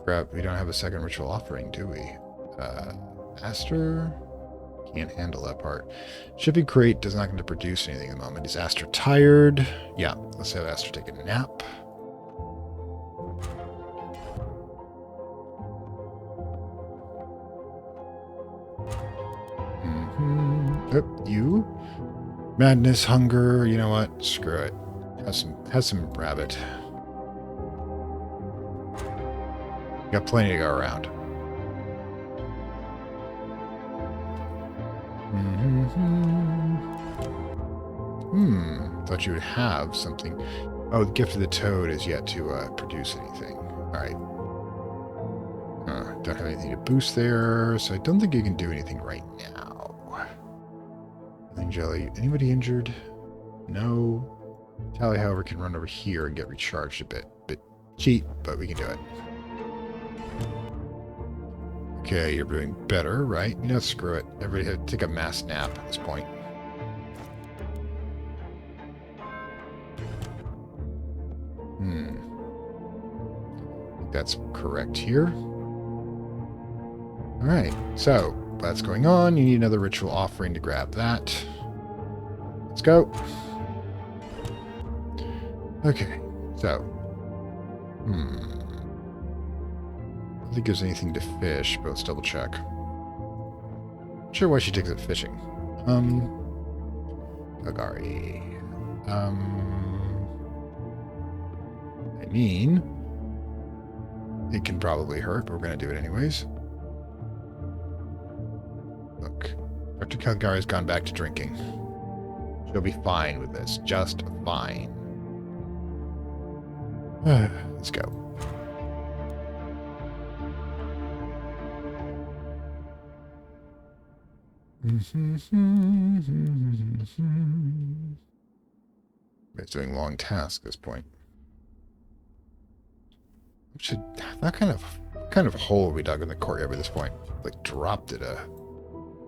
grab. We don't have a second ritual offering, do we? Aster can't handle that part. Shipping crate does not going to produce anything at the moment. Is Aster tired? Yeah, let's have Aster take a nap. Oh, you? Madness, hunger, you know what? Screw it. Have some rabbit. Got plenty to go around. Thought you would have something. Oh, the gift of the toad is yet to produce anything. Alright. Don't have anything to boost there, so I don't think you can do anything right now. Jelly. Anybody injured? No. Tally, however, can run over here and get recharged a bit. Bit cheap, but we can do it. Okay, you're doing better, right? You know, screw it. Everybody take a mass nap at this point. I think that's correct here. Alright, so that's going on. You need another ritual offering to grab that. Let's go. Okay, so. I don't think there's anything to fish, but let's double check. Not sure why she takes it fishing. Agari. I mean, it can probably hurt, but we're going to do it anyways. Look, Dr. Calgar has gone back to drinking. She'll be fine with this. Just fine. Let's go. It's doing long tasks at this point. That kind of hole we dug in the courtyard at this point. Like dropped it a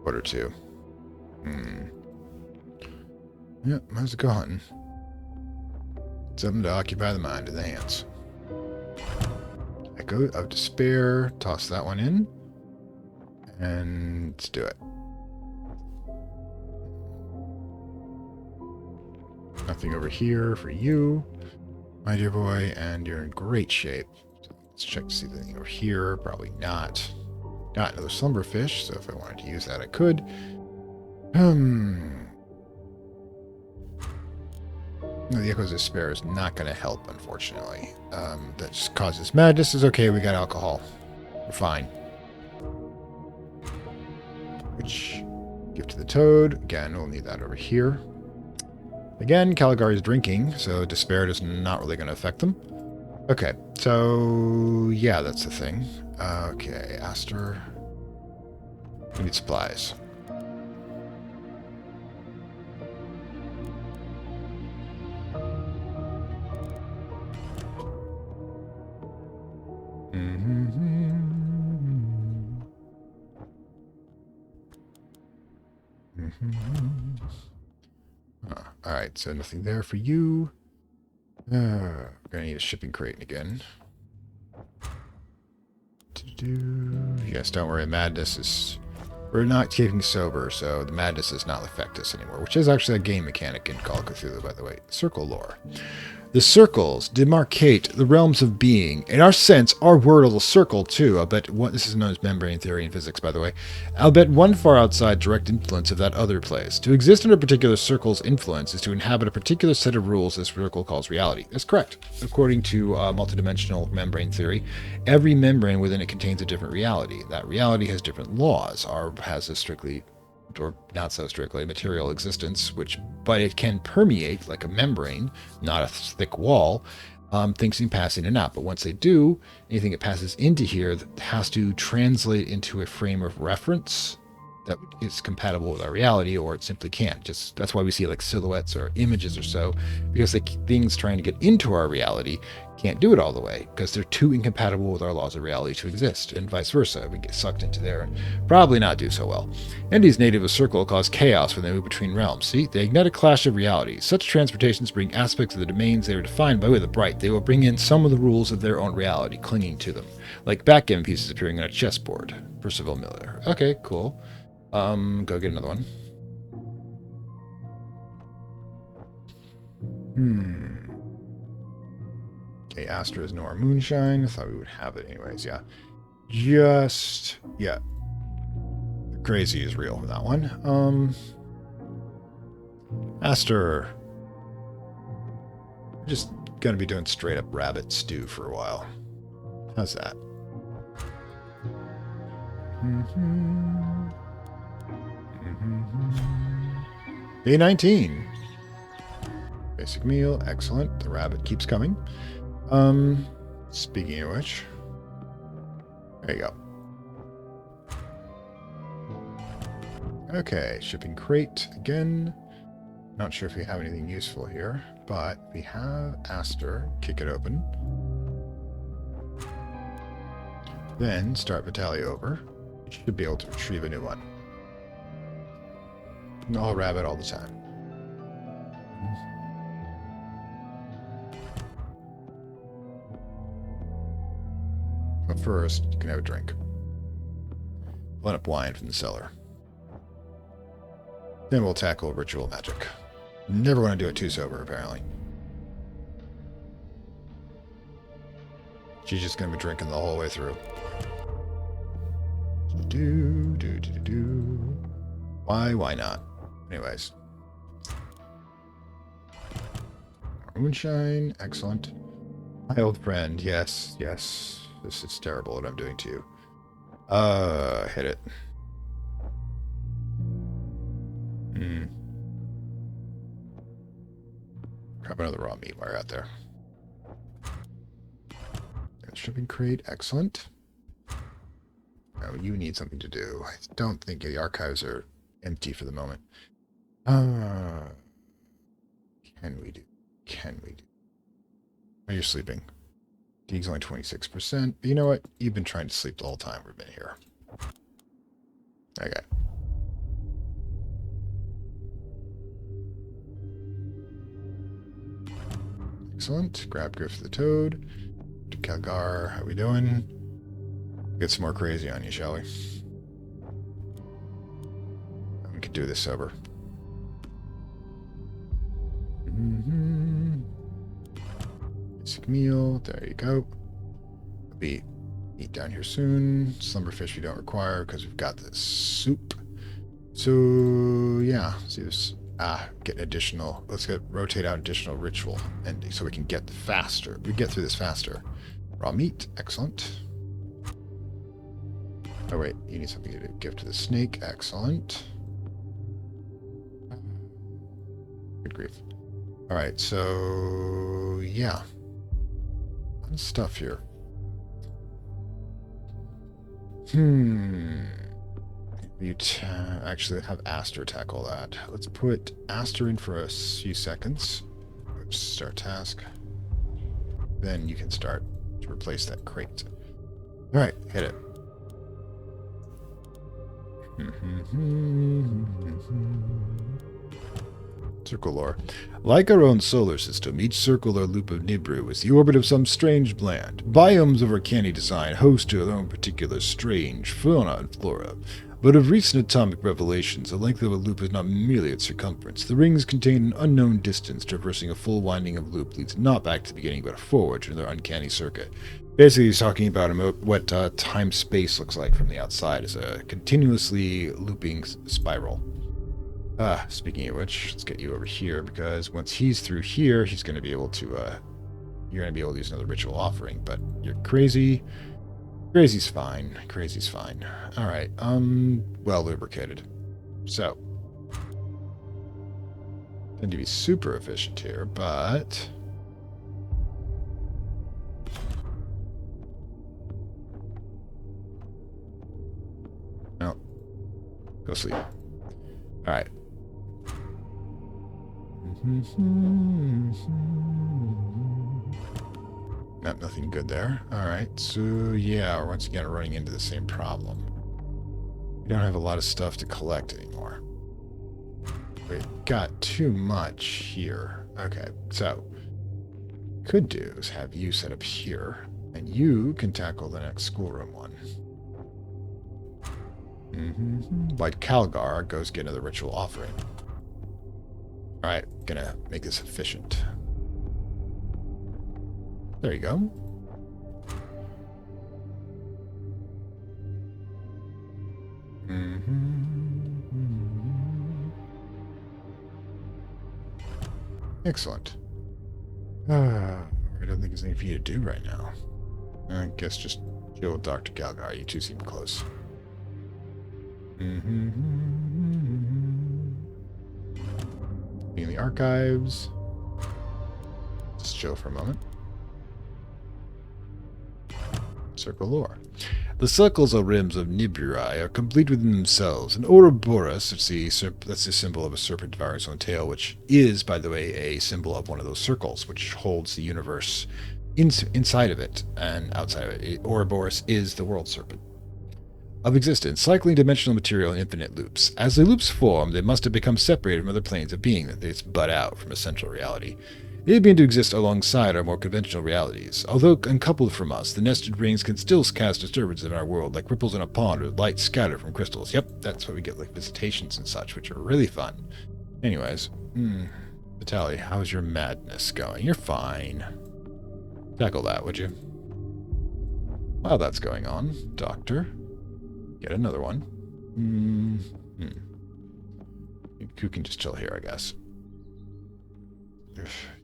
foot or two. Yeah, might as well go hunting. Something to occupy the mind and the hands. Echo of Despair. Toss that one in. And let's do it. Nothing over here for you, my dear boy, and you're in great shape. So let's check to see the thing over here. Probably not. Got another slumberfish, so if I wanted to use that, I could. No, the Echoes of Despair is not going to help, unfortunately. That just causes madness. Is okay, we got alcohol. We're fine. Which, give to the toad. Again, we'll need that over here. Again, Calgar is drinking, so despair is not really going to affect them. Okay, so yeah, that's the thing. Okay, Aster. We need supplies. Alright, so nothing there for you. We're going to need a shipping crate again. Yes, don't worry, madness is... We're not keeping sober, so the madness does not affect us anymore, which is actually a game mechanic in Call of Cthulhu, by the way. Circle lore. The circles demarcate the realms of being. In our sense, our world is a circle, too. I'll bet one, this is known as membrane theory in physics, by the way. I'll bet one far outside direct influence of that other place. To exist under a particular circle's influence is to inhabit a particular set of rules this circle calls reality. That's correct. According to multidimensional membrane theory, every membrane within it contains a different reality. That reality has different laws. Our has a strictly, or not so strictly, material existence, but it can permeate like a membrane, not a thick wall. Things can pass in and out, but once they do, anything that passes into here has to translate into a frame of reference that is compatible with our reality, or it simply can't. Just that's why we see like silhouettes or images or so, because things trying to get into our reality can't do it all the way because they're too incompatible with our laws of reality to exist, and vice versa. We get sucked into there and probably not do so well. Entities native of Circle cause chaos when they move between realms. See, they ignite a clash of realities. Such transportations bring aspects of the domains they were defined by with the bright. They will bring in some of the rules of their own reality, clinging to them, like backgammon pieces appearing on a chessboard. Percival Miller. Okay, cool. Go get another one. Okay, Astra is Nora Moonshine. I thought we would have it anyways, yeah. Yeah. Crazy is real for that one. Aster. We're just gonna be doing straight up rabbit stew for a while. How's that? Day 19. Basic meal, excellent. The rabbit keeps coming. Speaking of which, there you go. Okay, shipping crate again. Not sure if we have anything useful here, but we have Aster. Kick it open. Then start Vitalia over. You should be able to retrieve a new one. All rabbit all the time. But first, you can have a drink. Blend up wine from the cellar. Then we'll tackle ritual magic. Never want to do it too sober, apparently. She's just going to be drinking the whole way through. Why not? Anyways. Moonshine, excellent. My old friend, yes. This is terrible what I'm doing to you. Hit it. Grab another raw meat while you're out there. Shipping crate, excellent. Now you need something to do. I don't think the archives are empty for the moment. Can we do? Oh, you're sleeping. Deeg's only 26%. But you know what? You've been trying to sleep the whole time we've been here. Okay. Excellent. Grab Griff the Toad. Calgar, how we doing? Get some more crazy on you, shall we? We could do this sober. Basic meal, there you go. We'll be eat down here soon. Slumberfish we don't require because we've got this soup. So yeah, see this. Get additional. Let's rotate out additional ritual ending so we can get faster. We get through this faster. Raw meat, excellent. Oh wait, you need something to give to the snake, excellent. Good grief. All right, so yeah, a lot of stuff here. You actually have Aster tackle that. Let's put Aster in for a few seconds. Let's start task. Then you can start to replace that crate. All right, hit it. Circle lore. Like our own solar system, each circle or loop of Nibiru is the orbit of some strange land. Biomes of uncanny design host to their own particular strange fauna and flora. But of recent atomic revelations, the length of a loop is not merely its circumference. The rings contain an unknown distance. Traversing a full winding of loop leads not back to the beginning, but forward to another uncanny circuit. Basically, he's talking about what time-space looks like from the outside as a continuously looping spiral. Speaking of which, let's get you over here, because once he's through here, he's going to be able to, you're going to be able to use another ritual offering, but you're crazy. Crazy's fine. Crazy's fine. Alright, well lubricated. So. Tend to be super efficient here, but... No. Go sleep. Alright. Nothing good there. Alright, so yeah, we're once again running into the same problem. We don't have a lot of stuff to collect anymore. We've got too much here. Okay, so could do is have you set up here, and you can tackle the next schoolroom one. Like Calgar goes get another ritual offering. Alright, gonna make this efficient. There you go. Excellent. I don't think there's anything for you to do right now. I guess just chill with Dr. Calgar. You two seem close. In the archives. Just chill for a moment. Circle lore. The circles or rims of Nibiru are complete within themselves. An Ouroboros, that's the symbol of a serpent devouring its own tail, which is, by the way, a symbol of one of those circles, which holds the universe inside of it and outside of it. Ouroboros is the world serpent of existence, cycling dimensional material in infinite loops. As the loops form, they must have become separated from other planes of being that they bud out from essential reality. They begin to exist alongside our more conventional realities. Although uncoupled from us, the nested rings can still cast disturbances in our world, like ripples in a pond or light scattered from crystals. Yep, that's why we get like visitations and such, which are really fun. Anyways, Vitaly, how's your madness going? You're fine. Tackle that, would you? While that's going on, Doctor, get another one. You can just chill here, I guess.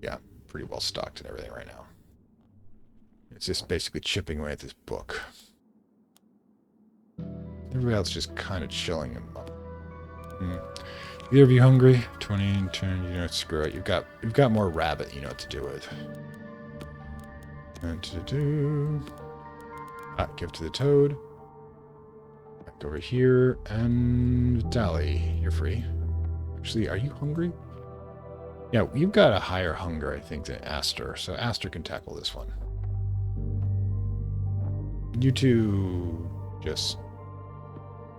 Yeah, pretty well stocked and everything right now. It's just basically chipping away at this book. Everybody else just kind of chilling him up. Either of you hungry? 20 and 10, you know, screw it. You've got more rabbit you know what to do with. And give to the toad. Back over here, and Vitaly, you're free. Actually, are you hungry? Yeah, you've got a higher hunger, I think, than Aster, so Aster can tackle this one. You two just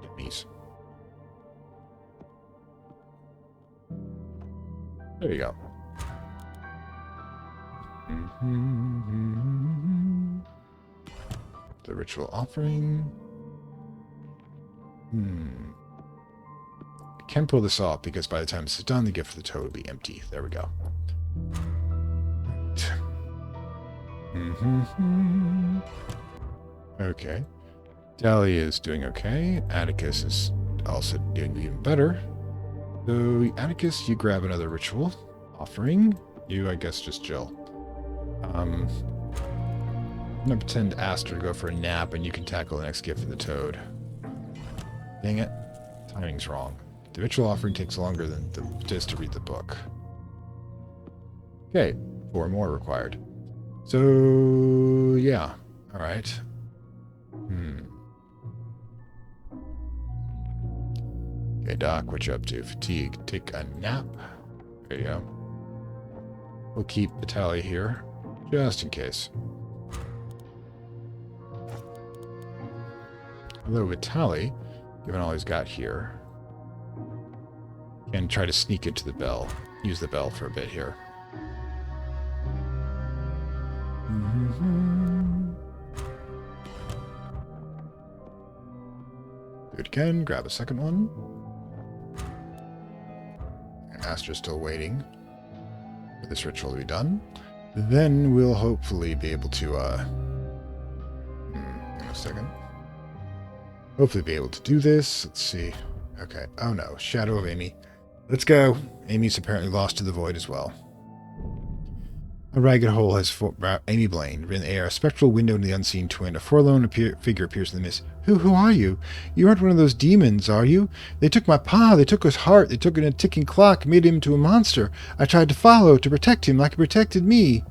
get these. There you go. The ritual offering. I can pull this off because by the time this is done, the gift for the toad will be empty. There we go. Okay. Dahlia is doing okay. Atticus is also doing even better. So, Atticus, you grab another ritual offering. You, I guess, just Jill. I'm gonna pretend Aster to go for a nap, and you can tackle the next gift for the toad. Dang it. Timing's wrong. The ritual offering takes longer than it is to read the book. Okay, 4 more required. So, yeah. Alright. Okay, Doc, what you up to? Fatigue. Take a nap. There you go. We'll keep the tally here, just in case. Although Vitali, given all he's got here, can try to sneak into the bell. Use the bell for a bit here. Do it again. Grab a second one. And Aster's still waiting for this ritual to be done. Then we'll hopefully be able to, in a second. Hopefully be able to do this. Let's see. Okay. Oh no. Shadow of Amy. Let's go. Amy's apparently lost to the void as well. A ragged hole has Amy Blaine written in the air. A spectral window into the unseen twin. A forlorn figure appears in the mist. Who are you? You aren't one of those demons, are you? They took my pa. They took his heart. They took it in a ticking clock, made him into a monster. I tried to follow, to protect him like he protected me.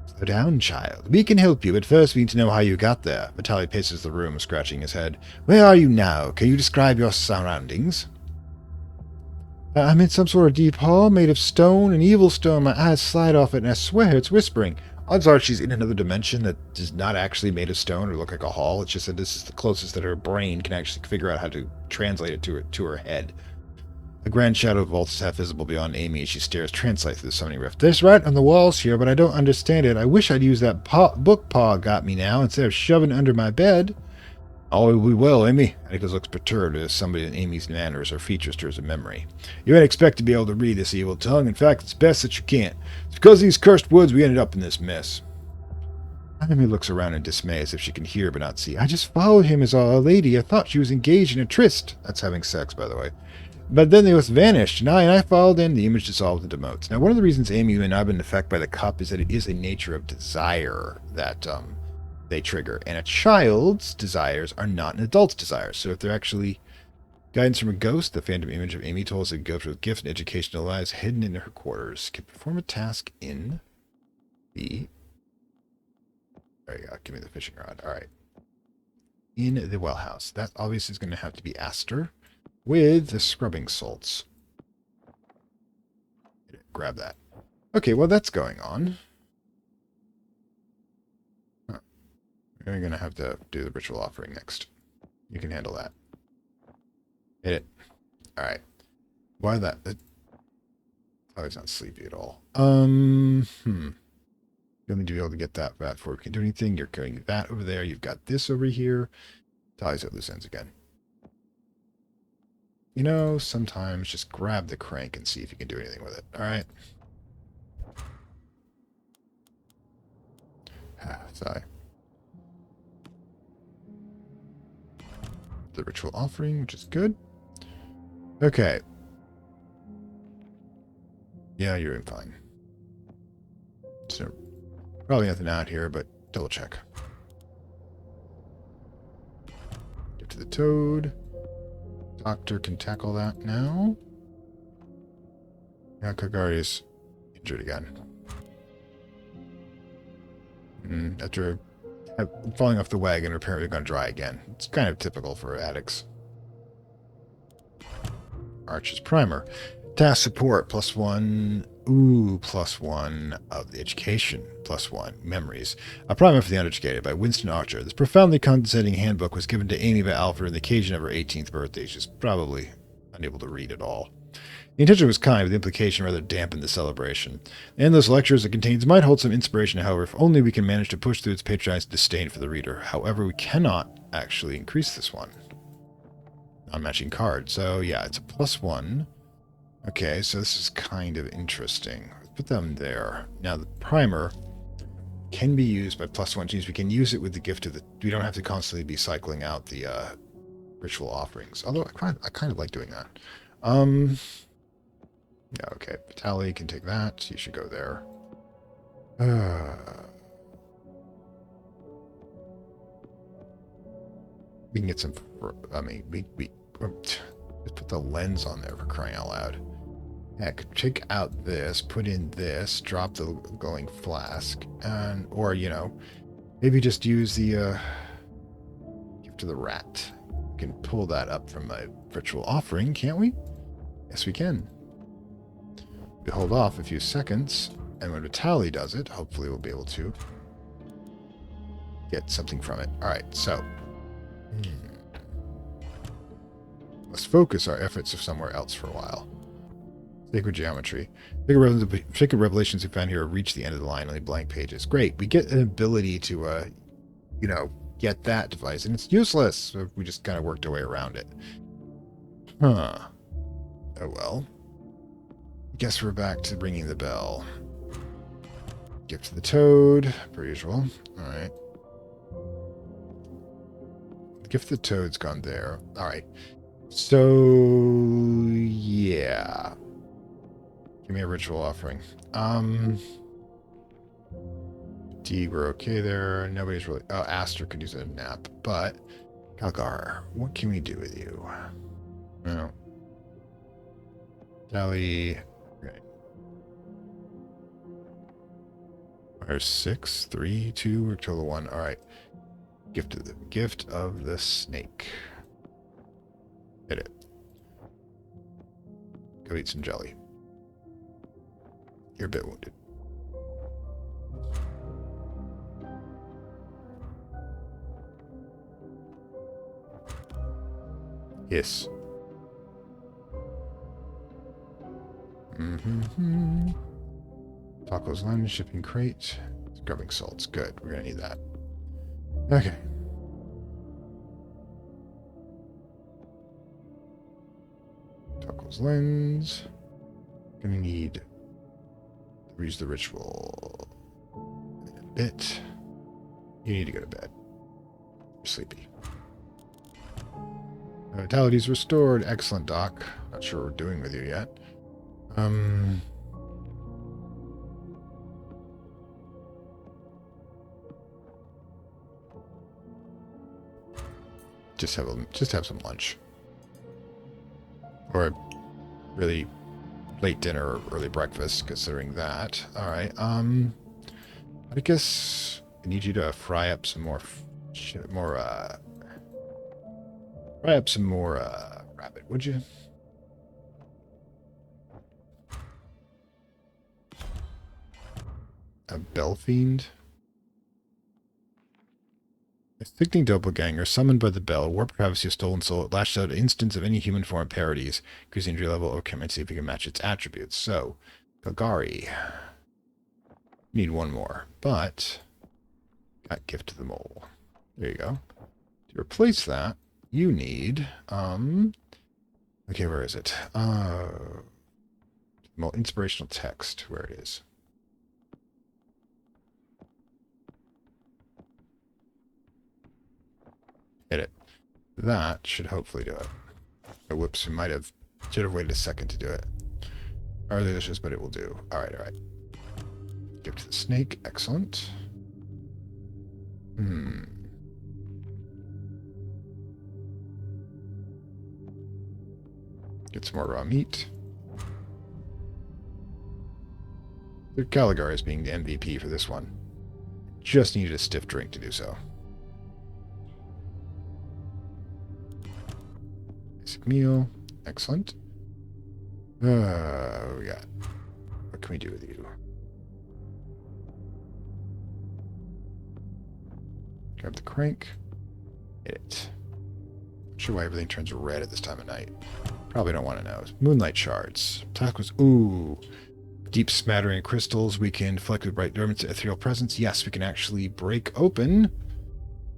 Slow down, child. We can help you, but first we need to know how you got there. Vitali paces the room, scratching his head. Where are you now? Can you describe your surroundings? I'm in some sort of deep hall made of stone, an evil stone. My eyes slide off it, and I swear it's whispering. Odds are she's in another dimension that is not actually made of stone or look like a hall. It's just that this is the closest that her brain can actually figure out how to translate it to her head. A grand shadow vaults half visible beyond Amy as she stares translate through the summoning rift. There's right on the walls here, but I don't understand it. I wish I'd used that book Pa got me now instead of shoving it under my bed. Oh, we will, Amy. Atticus looks perturbed as somebody in Amy's manners or features stirs a memory. You ain't expect to be able to read this evil tongue. In fact, it's best that you can't. It's because of these cursed woods we ended up in this mess. Amy looks around in dismay as if she can hear but not see. I just followed him as a lady. I thought she was engaged in a tryst. That's having sex, by the way. But then they just vanished, and I followed in. The image dissolved into motes. Now, one of the reasons Amy and I have been affected by the cup is that it is a nature of desire that they trigger. And a child's desires are not an adult's desires. So if they're actually guidance from a ghost, the phantom image of Amy told us that ghost with gift and educational lives hidden in her quarters can perform a task in the... There you go. Give me the fishing rod. All right. In the well house. That obviously is going to have to be Aster with the scrubbing salts. Grab that. Okay, well, that's going on. We're going to have to do the ritual offering next. You can handle that. Hit it. Alright. Why that? Oh, he's not sleepy at all. You'll need to be able to get that before we can do anything. You're carrying that over there. You've got this over here. Ties at loose ends again. You know, sometimes just grab the crank and see if you can do anything with it. Alright. Sigh. The ritual offering, which is good. Okay. Yeah, you're doing fine. So, probably nothing out here, but double check. Get to the toad. Doctor can tackle that now. Now Calgar is injured again. After falling off the wagon, apparently going to dry again. It's kind of typical for addicts. Archer's primer. Task support, +1. +1 of the education, +1. Memories. A primer for the uneducated by Winston Archer. This profoundly condescending handbook was given to Amy by Alfred on the occasion of her 18th birthday. She's probably unable to read at all. The intention was kind, but the implication rather dampened the celebration. The endless lectures it contains might hold some inspiration, however, if only we can manage to push through its patronized disdain for the reader. However, we cannot actually increase this one. Non-matching card. So, yeah, it's a +1. Okay, so this is kind of interesting. Let's put them there. Now, the primer can be used by +1, which means we can use it with the gift of the... We don't have to constantly be cycling out the ritual offerings. Although, I kind of like doing that. Yeah, okay. Vitaly can take that. You should go there. We can get some... I mean, we just put the lens on there for crying out loud. Heck, take out this, put in this, drop the glowing flask, and or, you know, maybe just use the gift to the rat. We can pull that up from my ritual offering, can't we? Yes, we can. We hold off a few seconds, and when Vitaly does it, hopefully we'll be able to get something from it. All right, so let's focus our efforts somewhere else for a while. Sacred geometry. Sacred revelations we found here reach the end of the line, only blank pages. Great. We get an ability to, you know, get that device, and it's useless. So we just kind of worked our way around it. Huh. Oh well. Guess we're back to ringing the bell. Gift to the toad, per usual. Alright. Gift to the toad's gone there. Alright. So, yeah. Give me a ritual offering. D, we're okay there. Nobody's really... Oh, Aster could use a nap. But, Calgar, what can we do with you? No. Dally... Okay. There's 6, 3, 2, we're total 1. Alright. Gift of the snake. Hit it. Go eat some jelly. You're a bit wounded. Yes. Tacos lunch, shipping crate, scrubbing salts. Good. We're gonna need that. Okay. Tacos lens. Gonna need to use the ritual in a bit. You need to go to bed. You're sleepy. Vitality's restored. Excellent, Doc. Not sure what we're doing with you yet. Just have some lunch. Or really late dinner or early breakfast, considering that. Alright, I guess I need you to fry up some more rabbit, would you? A bell fiend? A sickening doppelganger summoned by the bell, warped privacy of stolen soul, it lashed out an instance of any human form parodies, increasing injury level. Okay, let's see if we can match its attributes. So, Calgari. Need one more, but got gift to the mole. There you go. To replace that, you need okay, where is it? Inspirational text, where it is. Hit it. That should hopefully do it. Oh, whoops, we should have waited a second to do it. Are delicious, but it will do. Alright, alright. Give to the snake. Excellent. Get some more raw meat. The Calgar is being the MVP for this one. Just needed a stiff drink to do so. Basic meal. Excellent. We got... What can we do with you? Grab the crank. Hit it. Not sure why everything turns red at this time of night. Probably don't want to know. Moonlight shards. Task was, ooh. Deep smattering crystals. We can deflect with bright dormant ethereal presence. Yes, we can actually break open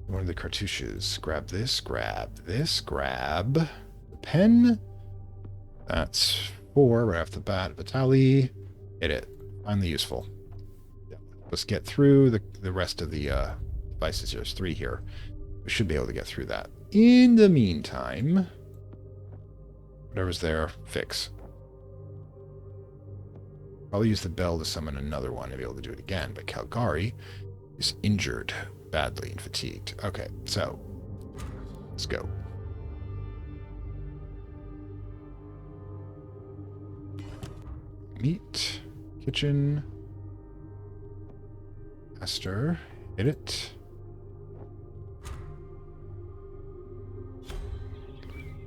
one of the cartouches. Grab this, grab this, grab the pen. That's 4 right off the bat. Vitali. Hit it. Finally useful. Let's get through the rest of the devices. There's 3 here. We should be able to get through that. In the meantime, whatever's there, fix. I'll use the bell to summon another one and be able to do it again, but Calgari is injured badly and fatigued. Okay, so let's go. Meat, kitchen, Esther, hit it.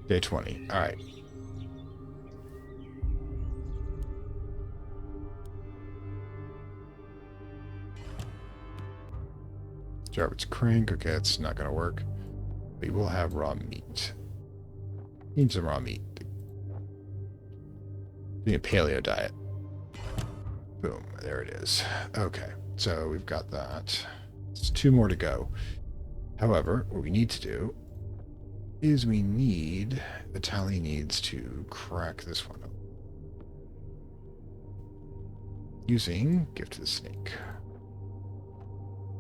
Day 20. All right. Jarvis crank. Okay, it's not going to work. We will have raw meat. Need some raw meat. Need a paleo diet. Boom. There it is. Okay. So we've got that. There's 2 more to go. However, what we need to do is Vitaly needs to crack this one up. Using Gift to the Snake.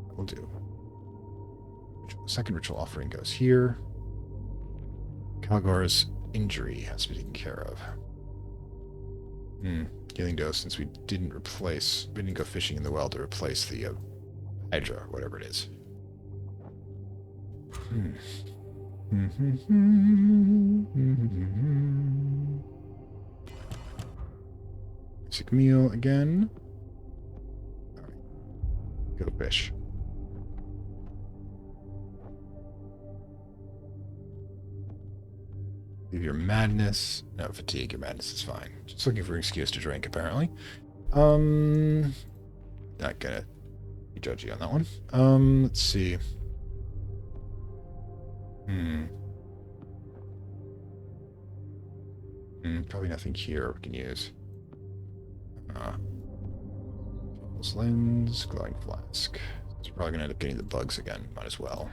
That will do. Second ritual offering goes here. Calgar's injury has to be taken care of. Healing dose, since we didn't go fishing in the well to replace the Hydra, or whatever it is. Basic meal again. All right. Go fish. Leave your madness. No, fatigue. Your madness is fine. Just looking for an excuse to drink, apparently. Not gonna be judgy on that one. Let's see. Probably nothing here we can use. Lens, glowing flask. It's probably gonna end up getting the bugs again. Might as well.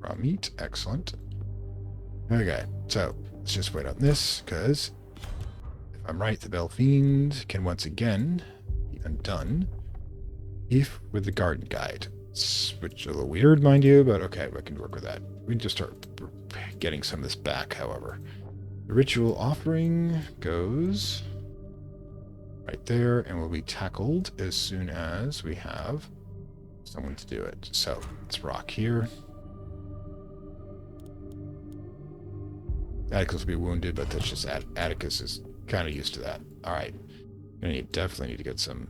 Raw meat, excellent. Okay, so let's just wait on this, because if I'm right, the Bell Fiend can once again be undone if with the garden guide. Which is a little weird, mind you, but okay, we can work with that. We can just start getting some of this back, however. The ritual offering goes right there and will be tackled as soon as we have someone to do it. So let's rock here. Atticus will be wounded, but that's just Atticus is kind of used to that. All right, definitely need to get some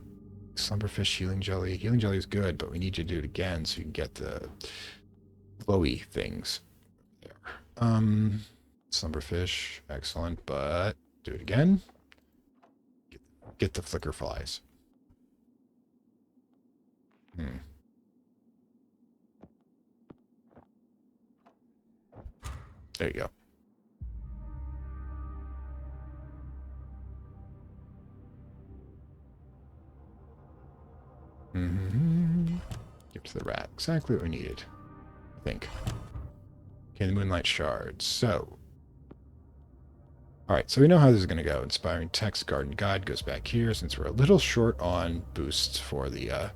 Slumberfish healing jelly. Healing jelly is good, but we need you to do it again so you can get the glowy things. There. Slumberfish, excellent, but do it again. Get the flicker flies. There you go. Give to the rat. Exactly what we needed, I think. Okay, the Moonlight Shards. So, alright, so we know how this is going to go. Inspiring Text, Garden Guide goes back here, since we're a little short on boosts for the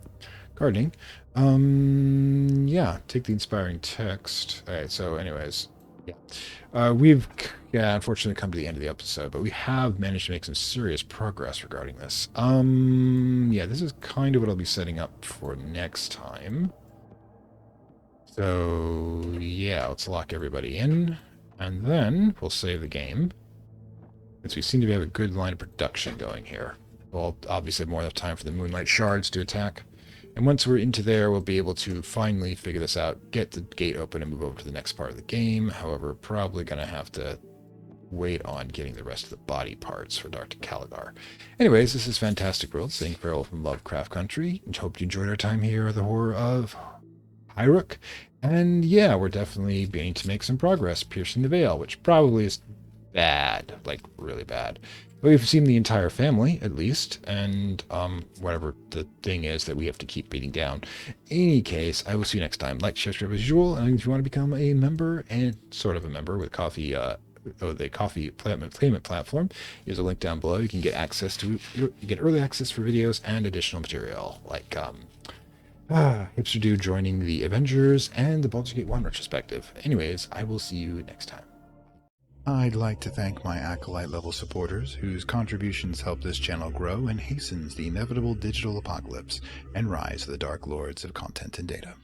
gardening. Yeah, take the Inspiring Text. Alright, so anyways, yeah. We've unfortunately come to the end of the episode, but we have managed to make some serious progress regarding this. Yeah, this is kind of what I'll be setting up for next time. So, yeah, let's lock everybody in, and then we'll save the game, since we seem to have a good line of production going here. We'll obviously have more than enough time for the Moonlight Shards to attack. And once we're into there, we'll be able to finally figure this out, get the gate open, and move over to the next part of the game. However, probably going to have to wait on getting the rest of the body parts for Dr. Calgar. Anyways, this is Fantastic World, saying farewell from Lovecraft Country. Hope you enjoyed our time here at the horror of Highrook. And yeah, we're definitely beginning to make some progress, piercing the veil, which probably is bad, like really bad. But we've seen the entire family, at least, and whatever the thing is that we have to keep beating down. In any case, I will see you next time. Like, share, subscribe as usual, and if you want to become a member, and sort of a member with coffee, the coffee payment platform, there's a link down below. You can get access to, you get early access for videos and additional material, like Hipster Dude joining the Avengers and the Baldur's Gate 1 retrospective. Anyways, I will see you next time. I'd like to thank my Acolyte level supporters, whose contributions help this channel grow and hastens the inevitable digital apocalypse and rise of the Dark Lords of Content and Data.